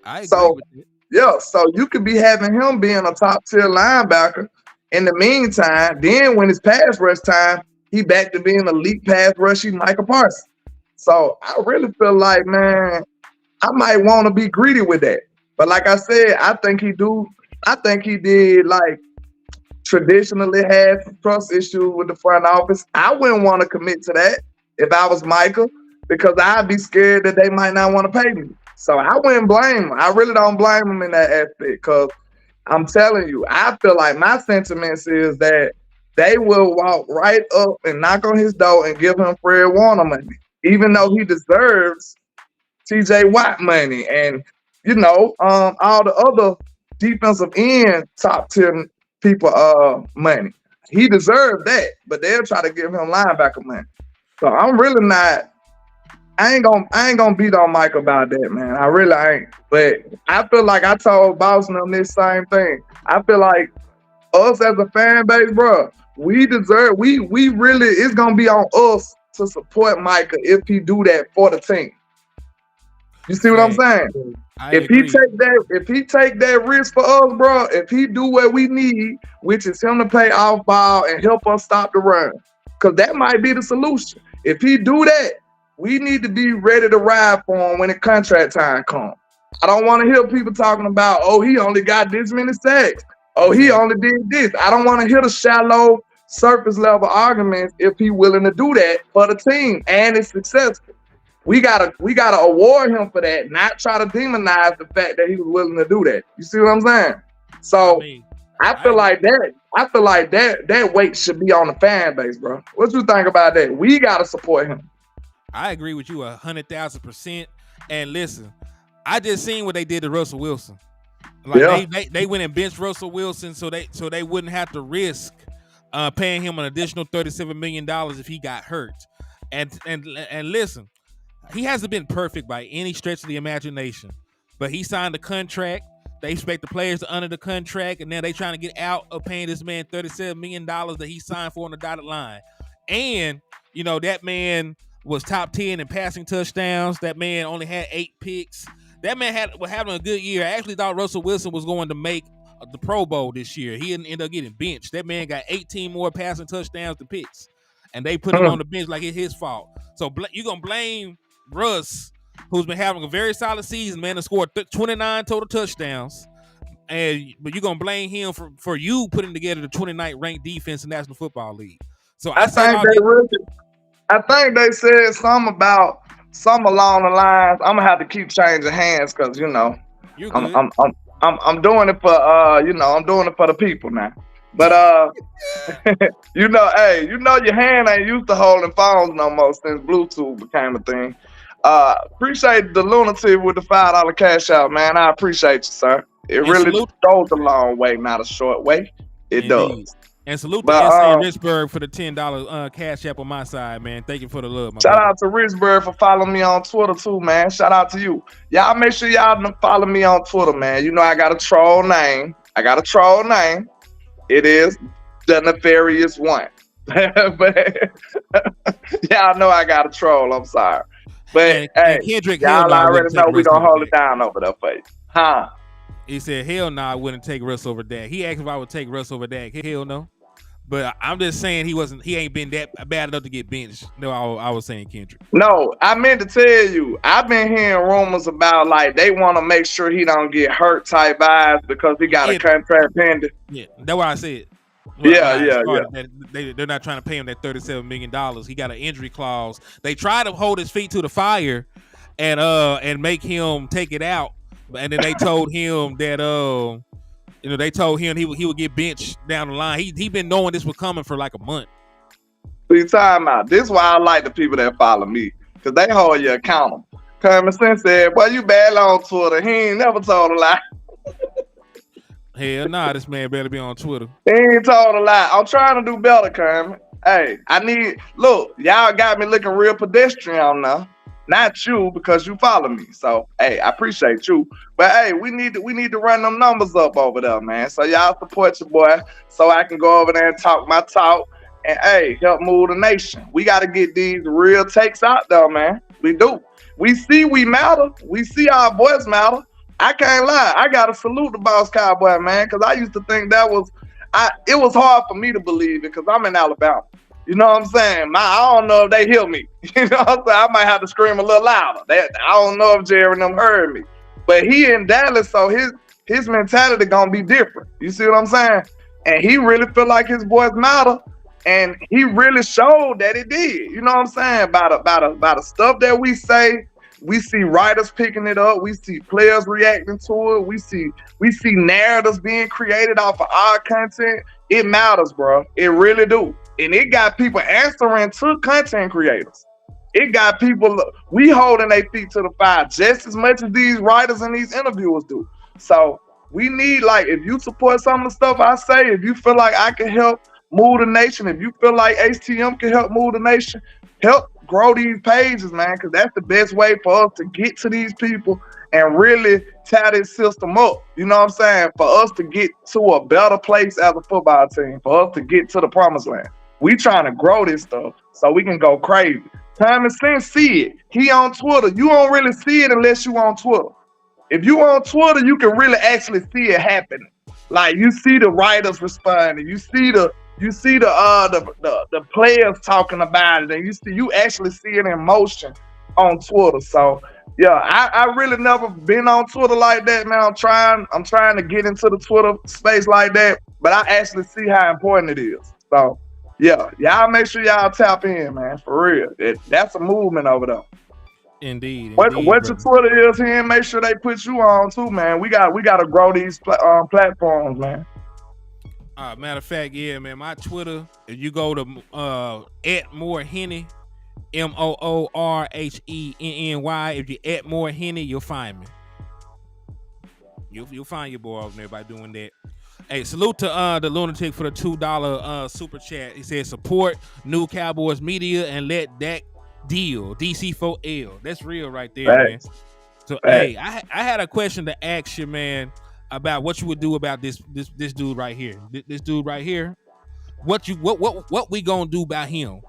I agree with it. Yeah, so you could be having him being a top tier linebacker. In the meantime, then when it's pass rush time, he back to being elite pass rushing Michael Parsons. So I really feel like, man, I might want to be greedy with that. But like I said, I think he did like traditionally had some trust issues with the front office. I wouldn't want to commit to that if I was Michael, because I'd be scared that they might not want to pay me. So I wouldn't blame him. I really don't blame him in that aspect, because I'm telling you, I feel like my sentiments is that they will walk right up and knock on his door and give him Fred Warner money, even though he deserves TJ Watt money and, all the other defensive end top 10 people money. He deserves that, but they'll try to give him linebacker money. So I'm really not. I ain't gonna beat on Mike about that, man. I really ain't. But I feel like I told Boston on this same thing. I feel like us as a fan base, bro, we really, it's gonna be on us to support Micah if he do that for the team. You see what I'm saying? If he take that risk for us, bro, if he do what we need, which is him to play off ball and help us stop the run, because that might be the solution. If he do that, we need to be ready to ride for him when the contract time comes. I don't want to hear people talking about, oh, he only got this many sacks. Oh, he only did this. I don't want to hear the shallow, surface level arguments if he willing to do that for the team and it's successful. We gotta award him for that, not try to demonize the fact that he was willing to do that. You see what I'm saying? So I feel like that weight should be on the fan base, bro. What you think about that? We gotta support him. I agree with you 100,000%. And listen, I just seen what they did to Russell Wilson. Like they went and benched Russell Wilson so they wouldn't have to risk paying him an additional $37 million if he got hurt. And listen, he hasn't been perfect by any stretch of the imagination, but he signed a contract. They expect the players to honor the contract, and now they trying to get out of paying this man $37 million that he signed for on the dotted line. And that man was top 10 in passing touchdowns. That man only had 8 picks. That man was having a good year. I actually thought Russell Wilson was going to make the Pro Bowl this year. He ended up getting benched. That man got 18 more passing touchdowns than picks, and they put him on the bench like it's his fault. So you're going to blame Russ, who's been having a very solid season, man, to score 29 total touchdowns, but you're going to blame him for you putting together the 29th ranked defense in the National Football League. So I think they said something along the lines. I'm gonna have to keep changing hands because I'm doing it for I'm doing it for the people now. But hey, your hand ain't used to holding phones no more since Bluetooth became a thing. Appreciate the lunatic with the $5 cash out, man. I appreciate you, sir. It really goes a long way, not a short way. It does. And salute to S.A. Richburg for the $10 cash app on my side, man. Thank you for the love, Shout out to Richburg for following me on Twitter too, man. Shout out to you. Y'all make sure y'all follow me on Twitter, man. I got a troll name. It is the Nefarious One. But y'all know I got a troll. I'm sorry. But hey, Kendrick, y'all already know we gonna hold it down over there for you. Huh? He said, hell no, I wouldn't take Russ over Dak. He asked if I would take Russ over Dak. Hell no. But I'm just saying he ain't been that bad enough to get benched. No, I was saying Kendrick. No, I meant to tell you, I've been hearing rumors about like they want to make sure he don't get hurt type vibes because he got a contract pending. Yeah, that's what I said. They're not trying to pay him that $37 million. He got an injury clause. They tried to hold his feet to the fire and make him take it out. And then they told him that You know, they told him he would get benched down the line. He been knowing this was coming for like a month. See, time out. This is why I like the people that follow me, because they hold you accountable. Common sense said, boy, you bad on Twitter. He ain't never told a lie. Hell nah, this man better be on Twitter. He ain't told a lie. I'm trying to do better, Kermit. Hey, look, y'all got me looking real pedestrian now. Not you, because you follow me. So, hey, I appreciate you. But hey, we need to run them numbers up over there, man. So y'all support your boy so I can go over there and talk my talk and hey, help move the nation. We got to get these real takes out there, man. We do. We see we matter. We see our voice matter. I can't lie. I got to salute the Boss Cowboy, man, because I used to think it was hard for me to believe it because I'm in Alabama. You know what I'm saying? I don't know if they hear me. You know what I'm saying? I might have to scream a little louder. I don't know if Jerry and them heard me. But he in Dallas, so his mentality gonna be different. You see what I'm saying? And he really feel like his voice matter. And he really showed that it did. You know what I'm saying? About the stuff that we say. We see writers picking it up. We see players reacting to it. We see narratives being created off of our content. It matters, bro. It really do. And it got people answering to content creators. It got people, we holding their feet to the fire just as much as these writers and these interviewers do. So we need, like, if you support some of the stuff I say, if you feel like I can help move the nation, if you feel like HTM can help move the nation, help grow these pages, man, because that's the best way for us to get to these people and really tie this system up. You know what I'm saying? For us to get to a better place as a football team, for us to get to the promised land. We trying to grow this stuff so we can go crazy. Common sense see it. He on Twitter. You don't really see it unless you on Twitter. If you on Twitter, you can really actually see it happening. Like you see the writers responding. You see the players talking about it, and you actually see it in motion on Twitter. So yeah, I really never been on Twitter like that, man. I'm trying to get into the Twitter space like that, but I actually see how important it is. So yeah, y'all make sure y'all tap in, man, for real. That's a movement over there. Indeed. What your Twitter is here, make sure they put you on too, man. We got to grow these platforms, man. Matter of fact, yeah, man. My Twitter, if you go to @MoreHenny, MoorHenny. If you @MoreHenny, you'll find me. You'll find your boy over there by doing that. Hey, salute to the Lunatic for the $2 super chat. He said support new Cowboys media and let Dak deal. DC4L. That's real right there, man. So hey, I had a question to ask you, man, about what you would do about this dude right here. This dude right here. What we gonna do about him?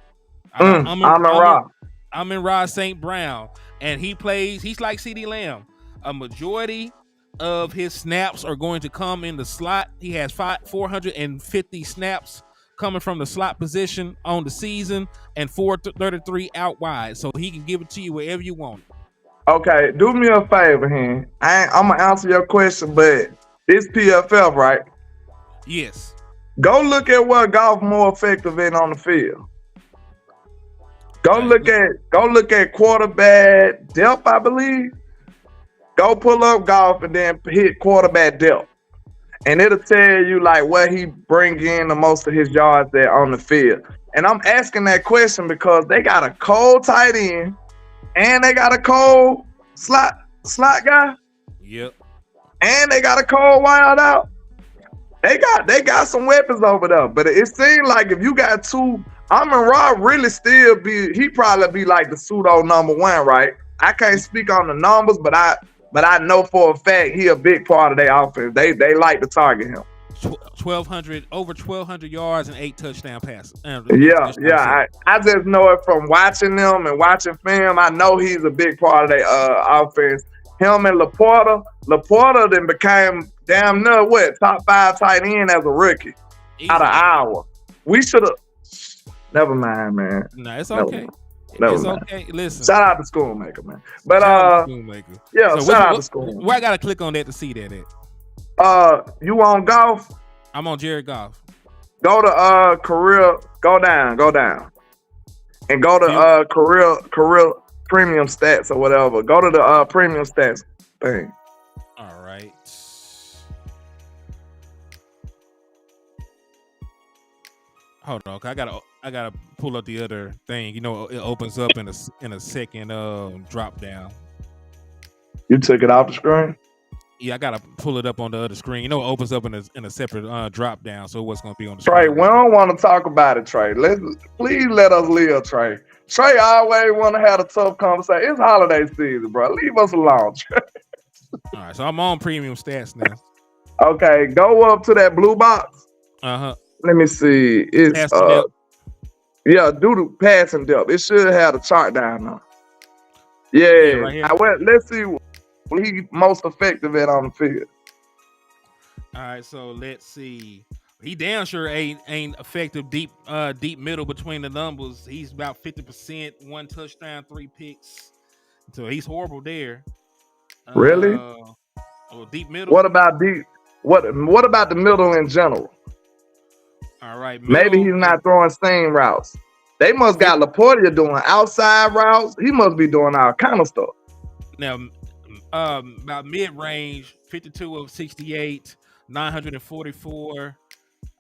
I'm in Rod St. Brown, and he's like CeeDee Lamb. A majority of his snaps are going to come in the slot. He has 450 snaps coming from the slot position on the season and 433 out wide, so he can give it to you wherever you want it. Okay, do me a favor, Hen. I'm gonna answer your question, but it's PFF, right? Yes. Go look at what Goff more effective in on the field. Go look at quarterback depth, I believe. Go pull up Goff and then hit quarterback depth. And it'll tell you like where he bring in the most of his yards there on the field. And I'm asking that question because they got a cold tight end and they got a cold slot guy. Yep. And they got a cold wide out. They got some weapons over there. But it seems like if you got two, Amon-Ra really still he probably be like the pseudo number one, right? I can't speak on the numbers, but I know for a fact he a big part of their offense. They like to target him. Over 1,200 yards and 8 touchdown passes. Yeah. I just know it from watching them and watching film. I know he's a big part of their offense. Him and Laporta then became damn near top 5 tight end as a rookie. Out of Iowa. We should have. Never mind, man. No, it's okay. Okay. Listen. Shout out to Schoolmaker, man. But Schoolmaker. Yeah, so shout out to Schoolmaker. Where I gotta click on that to see that at? You on Golf? I'm on Jared Goff. Go to career. Go down, and go to career premium stats or whatever. Go to the premium stats thing. All right. Hold on, I gotta pull up the other thing. You know, it opens up in a second drop down. You took it off the screen? Yeah, I gotta pull it up on the other screen. You know, it opens up in a separate drop down, so what's gonna be on the Trey, screen we now? don't want to talk about it, Trey. Please let us live, Trey. Trey always want to have a tough conversation. It's holiday season, bro. Leave us alone, Trey. All right, so I'm on premium stats now. Okay, go up to that blue box. Uh-huh. Let me see. It's Passing depth. yeah, do the passing depth. It should have the chart down now. Yeah, Yeah. right here. Let's see what he most effective at on the field. All right, so let's see. He damn sure ain't effective deep middle between the numbers. He's about 50%, 1 touchdown, 3 picks. So he's horrible there. Really? Deep middle. What about deep? What about the middle in general? All right, Maybe he's not throwing seam routes. They must got Laporta doing outside routes. He must be doing all kind of stuff. Now, about mid-range, 52 of 68, 944,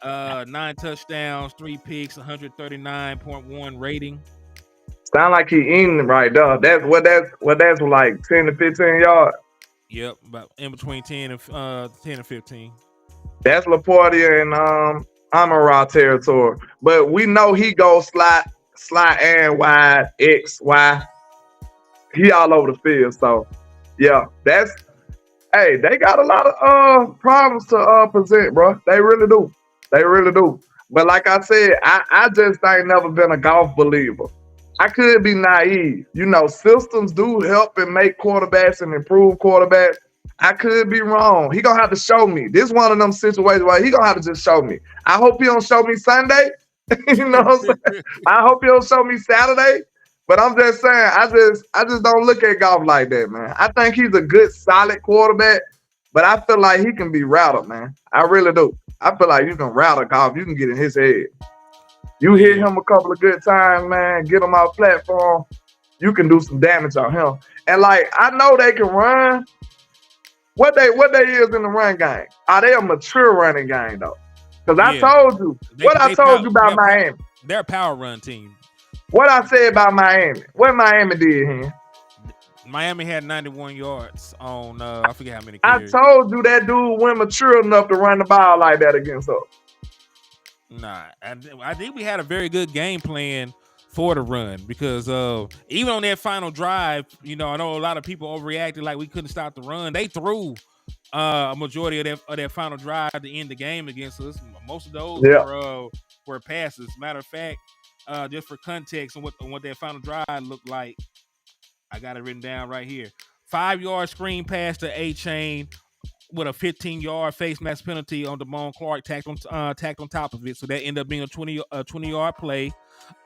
9 touchdowns, 3 picks, 139.1 rating. Sound like he eating right there. That's like 10 to 15 yards. Yep, about in between 10 and 15. That's Laporta and Amon-Ra territory. But we know he goes slot and wide, X, Y. He all over the field. So yeah, they got a lot of problems to present, bro. They really do. They really do. But like I said, I just ain't never been a golf believer. I could be naive. You know, systems do help and make quarterbacks and improve quarterbacks. I could be wrong. He gonna have to show me. This one of them situations where he gonna have to just show me. I hope he don't show me Sunday. You know what I'm saying? I hope he don't show me Saturday. But I'm just saying, I just don't look at golf like that, man. I think he's a good, solid quarterback, but I feel like he can be routed, man. I really do. I feel like you can route a golf. You can get in his head. You hit him a couple of good times, man. Get him off platform. You can do some damage on him. And like, I know they can run. What they is in the run game? Are they a mature running game though? Because I told you I told you about Miami. They're a power run team. What I said about Miami. What Miami did here? Miami had 91 yards on I forget how many carries. I told you that dude wasn't mature enough to run the ball like that against us. Nah, I think we had a very good game plan for the run because even on that final drive, you know, I know a lot of people overreacted like we couldn't stop the run. They threw a majority of that final drive to end the game against us. Most of those were passes. Matter of fact, just for context on what that final drive looked like, I got it written down right here. 5-yard screen pass to A-Chain with a 15-yard face mask penalty on Damone Clark tacked on top of it. So that ended up being a 20-yard play.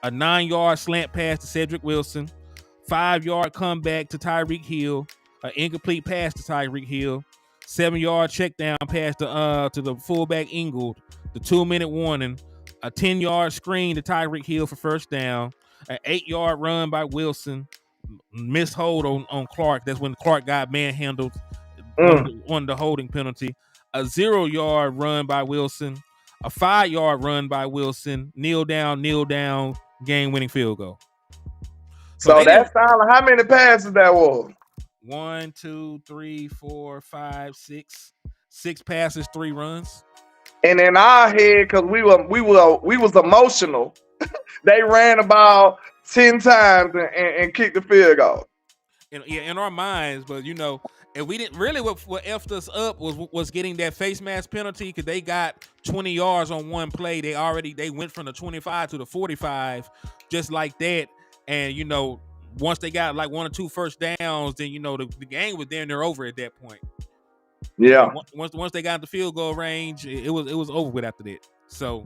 A 9-yard slant pass to Cedric Wilson. 5-yard comeback to Tyreek Hill. An incomplete pass to Tyreek Hill. 7-yard check down pass to the fullback Ingold. The 2-minute warning. A 10-yard screen to Tyreek Hill for first down. An 8-yard run by Wilson. Missed hold on Clark. That's when Clark got manhandled. Won the holding penalty. A 0-yard run by Wilson. A 5-yard run by Wilson. Kneel down, game-winning field goal. So that's how many passes that was? 1, 2, 3, 4, 5, 6. 6 passes, 3 runs. And in our head, because we was emotional, they ran the ball 10 times and kicked the field goal. In our minds, but you know, and we didn't really what effed us up was getting that face mask penalty because they got 20 yards on one play. They went from the 25 to the 45 just like that. And you know, once they got like 1 or 2 first downs, then you know the game was there and they're over at that point. Yeah. Once they got the field goal range, it was over with after that. So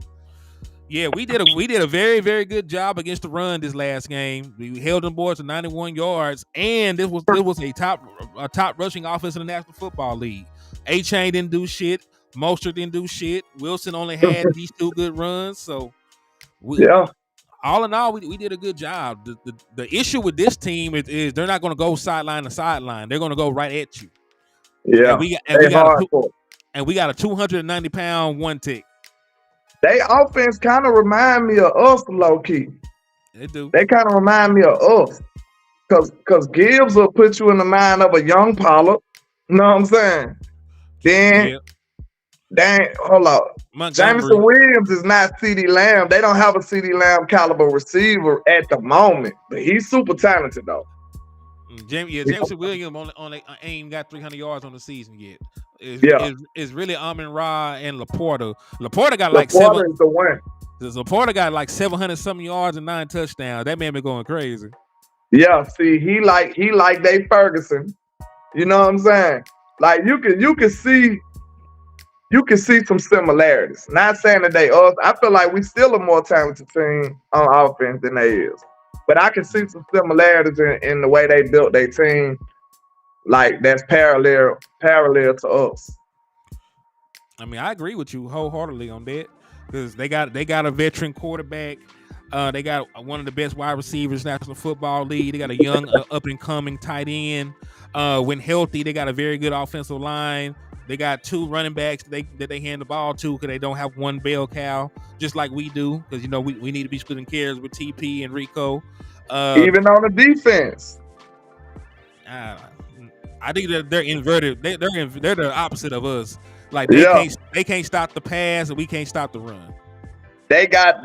yeah, we did a very, very good job against the run this last game. We held them boys to 91 yards, and this was a top rushing offense in the National Football League. A-Chain didn't do shit. Mostert didn't do shit. Wilson only had these 2 good runs. So all in all, we did a good job. The issue with this team is they're not going to go sideline to sideline. They're going to go right at you. Yeah, and we got a 290-pound one tick. They offense kind of remind me of us low key. They do. They kind of remind me of us. Cause Gibbs will put you in the mind of a young Pollard. You know what I'm saying? Then, Yeah. hold on. Montgomery. Jameson Williams is not CeeDee Lamb. They don't have a CeeDee Lamb caliber receiver at the moment, but he's super talented though. Jameson Williams only ain't got 300 yards on the season yet. Yeah, It's really Amon-Ra and Laporta. Laporta got like Laporta is the one. Laporta got like 700 something yards and 9 touchdowns. That man been going crazy. Yeah, see, he like Dave Ferguson. You know what I'm saying? Like you can see some similarities. Not saying that they us. I feel like we still a more talented team on offense than they is. But I can see some similarities in the way they built their team, like that's parallel to us. I mean, I agree with you wholeheartedly on that because they got a veteran quarterback. They got one of the best wide receivers in the National Football League. They got a young up and coming tight end. When healthy, they got a very good offensive line. They got 2 running backs that they hand the ball to because they don't have one bell cow, just like we do. Because we need to be splitting carries with TP and Rico. Even on the defense, I think that they're inverted. They're the opposite of us. Like they can't stop the pass and we can't stop the run. They got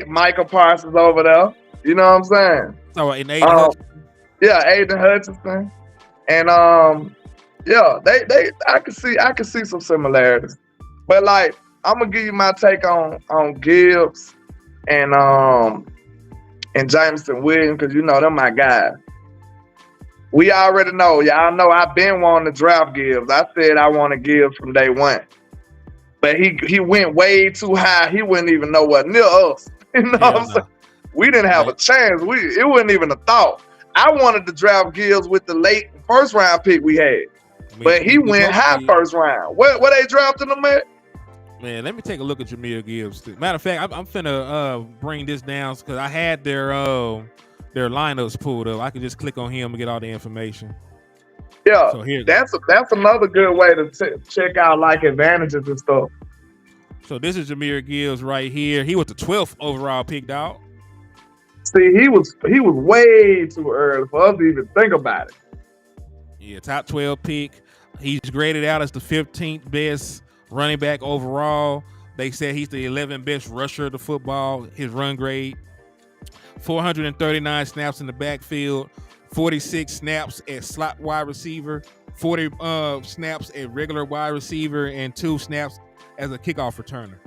Michael Parsons over there. You know what I'm saying? Oh, and Aiden Hutchinson. Yeah, Aiden Hutchinson, and I can see some similarities. But like, I'm gonna give you my take on Gibbs and Jameson Williams because they're my guys. We already know, y'all know I've been wanting to draft Gibbs. I said I wanted Gibbs from day one. But he went way too high. He wouldn't even know what near us. You know what I'm saying? We didn't have a chance. It wasn't even a thought. I wanted to draft Gibbs with the late first round pick we had. But he went high first round. Where they drafted him at? Man, let me take a look at Jahmyr Gibbs. Matter of fact, I'm finna bring this down because I had their lineups pulled up. I can just click on him and get all the information. Yeah, so that's another good way to check out like advantages and stuff. So this is Jahmyr Gibbs right here. He was the 12th overall pick, dog. See, he was way too early for us to even think about it. Yeah, top 12 pick. He's graded out as the 15th best running back overall. They said he's the 11th best rusher of the football. His run grade, 439 snaps in the backfield, 46 snaps at slot wide receiver, 40 snaps at regular wide receiver, and 2 snaps as a kickoff returner.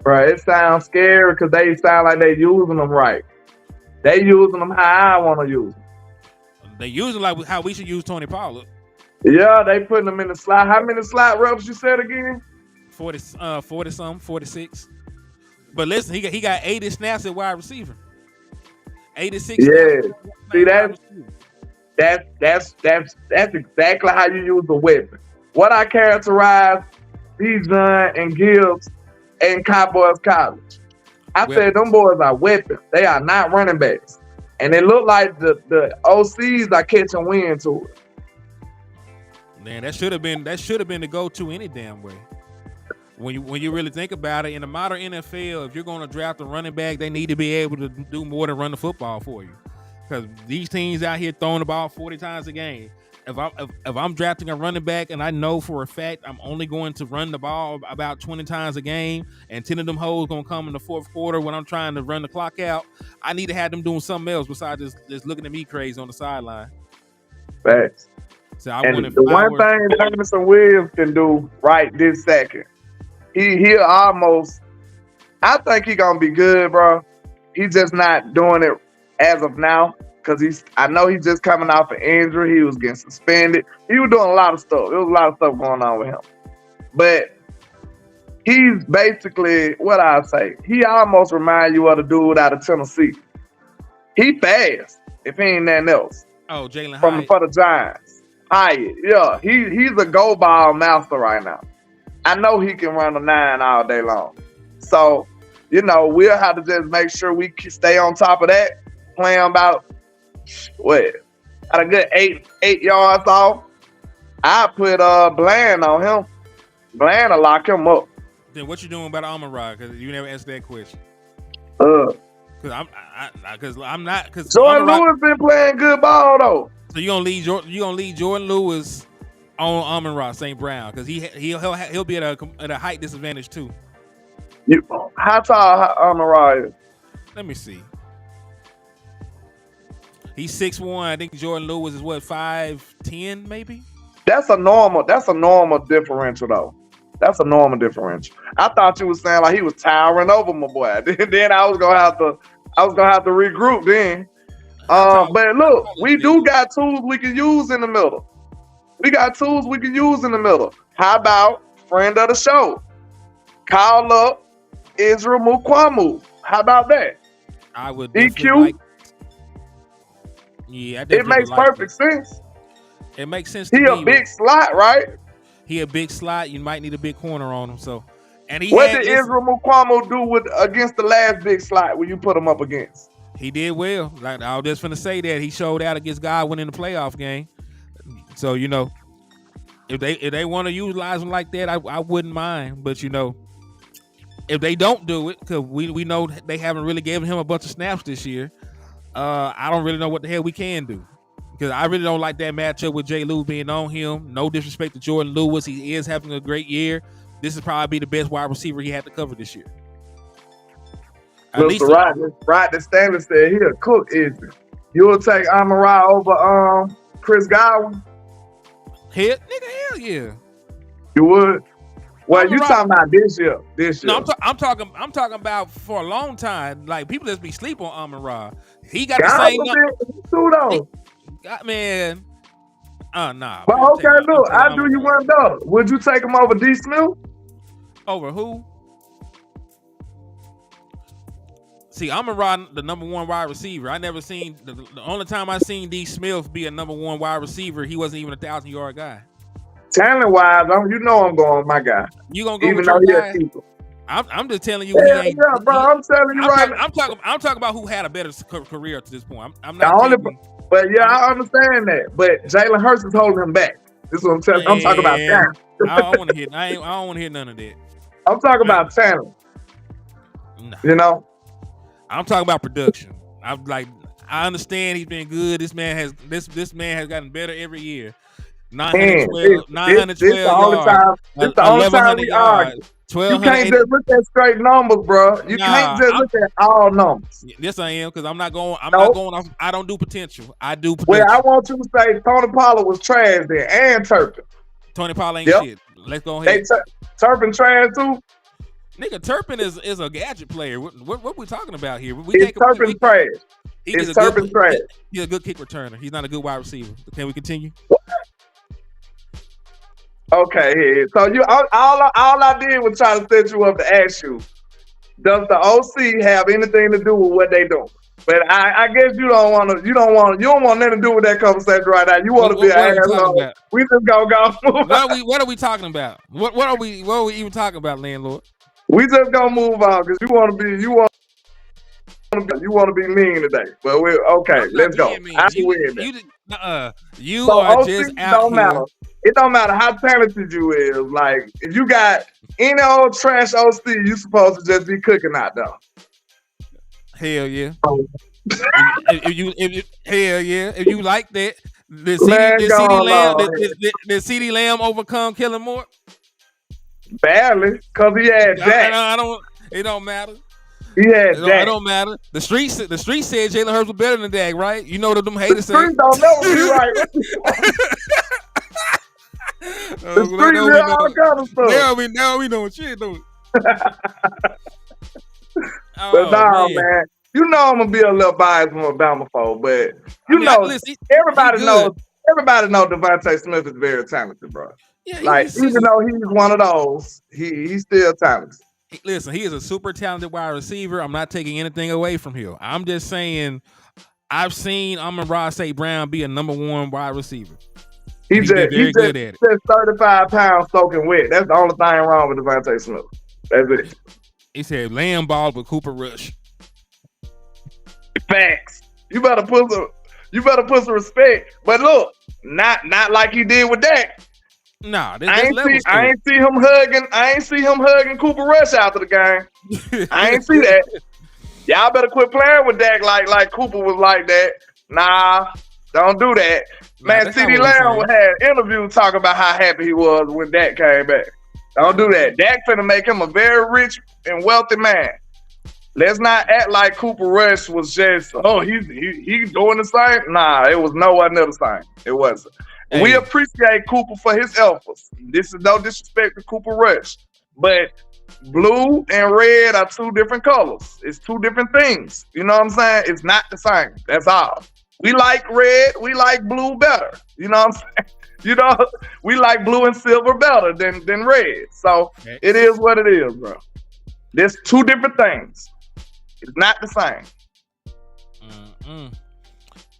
Right, it sounds scary because they sound like they using them right. They using them how I want to use them. They using like how we should use Tony Pollard. Yeah, they putting them in the slot. How many slot reps you said again? 46. But listen, he got 80 snaps at wide receiver. 86. Yeah, see that's exactly how you use the weapon. What I characterize Bijan and Gibbs and Cowboys College. I said them boys are weapons. They are not running backs. And it looked like the OCs are catching wind to it. Man, that should have been the go-to any damn way. When you really think about it, in the modern NFL, if you're going to draft a running back, they need to be able to do more than run the football for you. Because these teams out here throwing the ball 40 times a game. If I'm drafting a running back and I know for a fact I'm only going to run the ball about 20 times a game and 10 of them hoes going to come in the fourth quarter when I'm trying to run the clock out, I need to have them doing something else besides just looking at me crazy on the sideline. Facts. So the one thing Jameson Williams can do right this second, he'll almost, I think he's going to be good, bro. He's just not doing it as of now. Because I know he's just coming off an injury. He was getting suspended. He was doing a lot of stuff. There was a lot of stuff going on with him. But he's basically, what I say, he almost reminds you of the dude out of Tennessee. He fast, if he ain't nothing else. Oh, Jalen Hyatt. For the Giants. Hyatt, yeah. He's a go ball master right now. I know he can run a 9 all day long. So, we'll have to just make sure we stay on top of that. Playing about at a good 8 yards off. I put Bland on him. Bland will lock him up. Then what you doing about Amon-Ra? Because you never answered that question. Uh, Because I'm not. Because Jordan Lewis been playing good ball though. So you gonna leave Jordan Lewis on Amon-Ra St. Brown because he'll be at a height disadvantage too. How tall Amon-Ra is? Let me see. He's 6'1". I think Jordan Lewis is what 5'10" maybe. That's a normal differential though. That's a normal differential. I thought you was saying like he was towering over my boy. Then I was gonna have to regroup then. But look, we do got tools we can use in the middle. How about friend of the show? Call up Israel Mukwamu. How about that? I would EQ. It makes perfect sense. It makes sense. He a big slot, right? He a big slot. You might need a big corner on him. So, and what did Israel Mukwamu do against the last big slot when you put him up against? He did well. Like I was just finna say that he showed out against Godwin in the playoff game. So if they want to utilize him like that, I wouldn't mind. But if they don't do it, because we know they haven't really given him a bunch of snaps this year, I don't really know what the hell we can do. Because I really don't like that matchup with Jay Lou being on him. No disrespect to Jordan Lewis. He is having a great year. This is probably the best wide receiver he had to cover this year. Rodney Stanley said he'll cook Izzy. You'll take Amon-Ra over Chris Godwin? Hell yeah. You would? Well, you talking about this year. No, I'm talking about for a long time. Like people just be sleep on Amon-Ra. He got the same though. Man. Nah. But okay, look, I do you one better. Would you take him over D. Smith? Over who? See, Amon-Ra the number one wide receiver. I never seen the only time I seen D. Smith be a number one wide receiver, he wasn't even a 1,000-yard guy. Talent wise, I'm going with my guy. You gonna go even with though your he guy? I'm just telling you. Yeah, bro. I'm telling you I'm talking about who had a better career to this point. I'm not. But yeah, I understand that. But Jalen Hurts is holding him back. This is what I'm telling you. I'm talking about talent. I don't want to hear. I don't want to hear none of that. I'm talking about talent. No. I'm talking about production. I understand he's been good. This man has gotten better every year. 912 yards. This the only time we argue. You can't just look at straight numbers, bro. You can't just look at all numbers. Yes, I am, because I'm not going off. I don't do potential. I do production. Well, I want you to say Tony Pollard was trash there, and Turpin. Tony Pollard ain't shit. Let's go ahead. Turpin trash too? Nigga, Turpin is a gadget player. What we talking about here? Turpin trash. It's Turpin trash. He's a good kick returner. He's not a good wide receiver. Can we continue? Okay, so all I did was try to set you up to ask you, does the OC have anything to do with what they do? But I guess you don't want nothing to do with that conversation right now. You want to be an asshole. We just go. What are we talking about? What are we even talking about, landlord? We just gonna move on because you want to be mean today. But let's go. You are just out here. Matter. It don't matter how talented you is. Like if you got any old trash OC, you supposed to just be cooking out there. Hell yeah. If you like that, did CeeDee Lamb overcome Kellen Moore? Barely, cause he had Jack. It don't matter. He had Jack. It don't matter. The street said Jalen Hurts was better than Dak, right? You know what them haters say. The street don't never be right. The street is all kind of stuff. Now we know shit, don't we? But man. You know I'm gonna be a little biased from Alabama folk, but everybody knows Devontae Smith is very talented, bro. Yeah, even though he's one of those, he's still talented. Listen, he is a super talented wide receiver. I'm not taking anything away from him. I'm just saying I've seen Amon-Ra St. Brown be a number one wide receiver. He's good at it. He's 35 pounds soaking wet. That's the only thing wrong with Devontae Smith. That's it. He said lamb ball with Cooper Rush. Facts. You better put some respect. But look, not like he did with Dak. Nah, I there's ain't see levels to I it. ain't see him hugging. I ain't see him hugging Cooper Rush after the game. I ain't see that. Y'all better quit playing with Dak like Cooper was like that. Nah, don't do that. Nah, Man, that's not CeeDee what we're Lamb saying. had interviews talking about how happy he was when Dak came back. Don't do that. Dak finna make him a very rich and wealthy man. Let's not act like Cooper Rush was just, he's doing the same. Nah, it was nowhere near the same. It wasn't. We Hey, appreciate Cooper for his efforts. This is no disrespect to Cooper Rush, but blue and red are two different colors. It's two different things. You know what I'm saying? It's not the same. That's all. We like red. We like blue better. You know what I'm saying? You know, we like blue and silver better than red. So it is what it is, bro. There's two different things. It's not the same.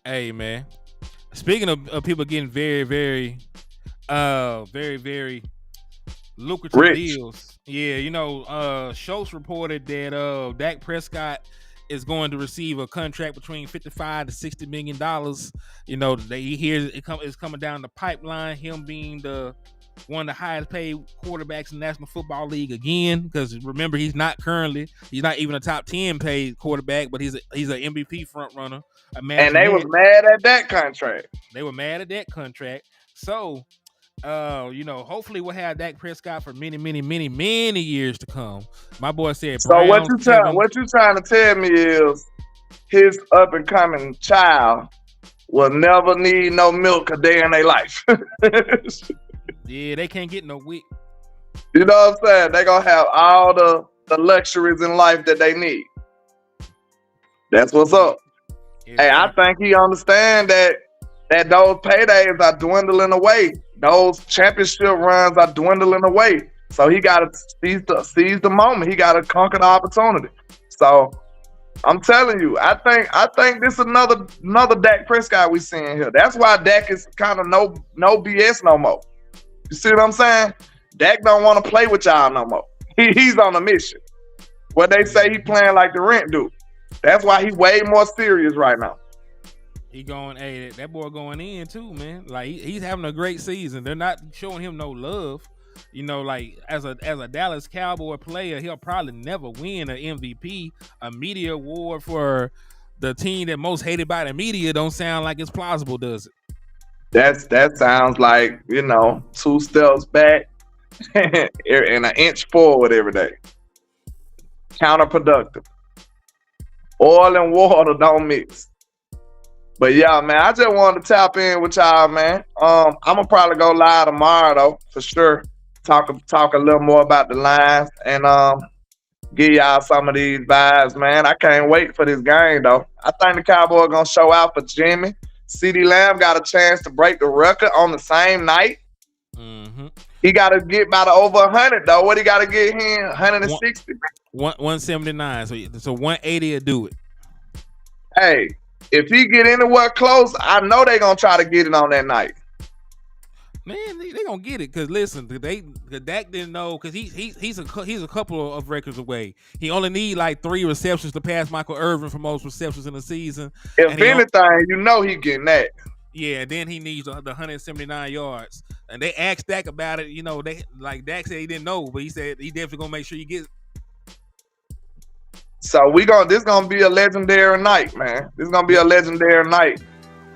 Hey, man. Speaking of people getting very, very, very lucrative Rich. deals. Yeah, you know, Schultz reported that Dak Prescott is going to receive a contract between $55 to $60 million. You know, he hears it's coming down the pipeline. Him being one of the highest paid quarterbacks in the National Football League again. Because remember, he's not even a top 10 paid quarterback, but he's an MVP front runner. And they was mad at that contract. They were mad at that contract. So, you know, hopefully we'll have Dak Prescott for many years to come. My boy said. So what you trying to tell me is his up and coming child will never need no milk a day in their life. Yeah, they can't get no WIC. You know what I'm saying? They gonna have all the luxuries in life that they need. That's what's up. Hey, I think he understand that those paydays are dwindling away. Those championship runs are dwindling away. So he got to seize the moment. He got to conquer the opportunity. So I'm telling you, I think this is another Dak Prescott we seeing here. That's why Dak is kind of no BS no more. You see what I'm saying? Dak don't want to play with y'all no more. He's on a mission. What they say he playing like the rent dude. That's why he way more serious right now. He going, hey, that boy going in too, man. Like he's having a great season. They're not showing him no love. You know, like as a Dallas Cowboy player, he'll probably never win an MVP. A media award for the team that most hated by the media don't sound like it's plausible, does it? That sounds like, you know, 2 steps back and an inch forward every day. Counterproductive. Oil and water don't mix. But yeah, man, I just wanted to tap in with y'all, man. I'm gonna probably go live tomorrow though, for sure. Talk a little more about the lines and give y'all some of these vibes, man. I can't wait for this game though. I think the Cowboys gonna show out for Jimmy. CeeDee Lamb got a chance to break the record on the same night. Mm-hmm. He got to get by the over 100 though. What he got to get here? 160. 179. So 180 will do it. Hey, if he get anywhere close, I know they gonna try to get it on that night. Man, they gonna get it because listen, Dak didn't know because he's a couple of records away. He only need like 3 receptions to pass Michael Irvin for most receptions in the season. If anything, you know he getting that. Yeah, then he needs the 179 yards. And they asked Dak about it. You know, Dak said he didn't know, but he said he definitely gonna make sure you get it. So this gonna be a legendary night, man. This is gonna be a legendary night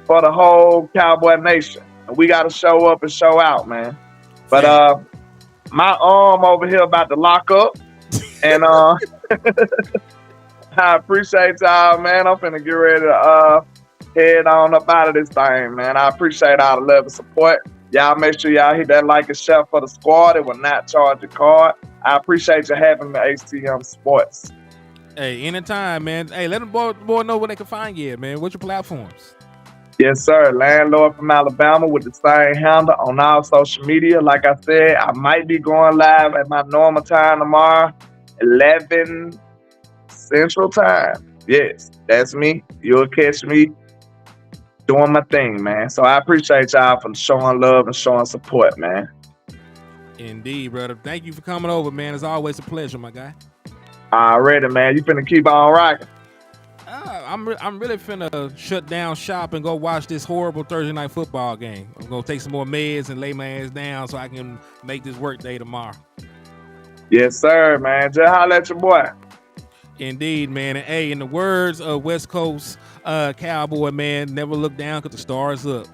for the whole Cowboy Nation. And we gotta show up and show out, man. But my arm over here about to lock up. And I appreciate y'all, man. I'm finna get ready to head on up out of this thing, man. I appreciate all the love and support. Y'all make sure y'all hit that like and share for the squad. It will not charge your card. I appreciate you having me, HTM Sports. Hey, anytime, man. Hey, let them boy know where they can find you, man. What's your platforms? Yes, sir. Landlord from Alabama with the same handle on all social media. Like I said, I might be going live at my normal time tomorrow, 11 Central Time. Yes, that's me. You'll catch me doing my thing, man. So I appreciate y'all for showing love and showing support, man. Indeed, brother. Thank you for coming over, man. It's always a pleasure, my guy. Already, man. You finna keep on rocking. I'm really finna shut down shop and go watch this horrible Thursday night football game. I'm gonna take some more meds and lay my ass down so I can make this work day tomorrow. Yes, sir, man. Just holler at your boy. Indeed, man. And hey, in the words of West Coast Cowboy, man, never look down because the stars up.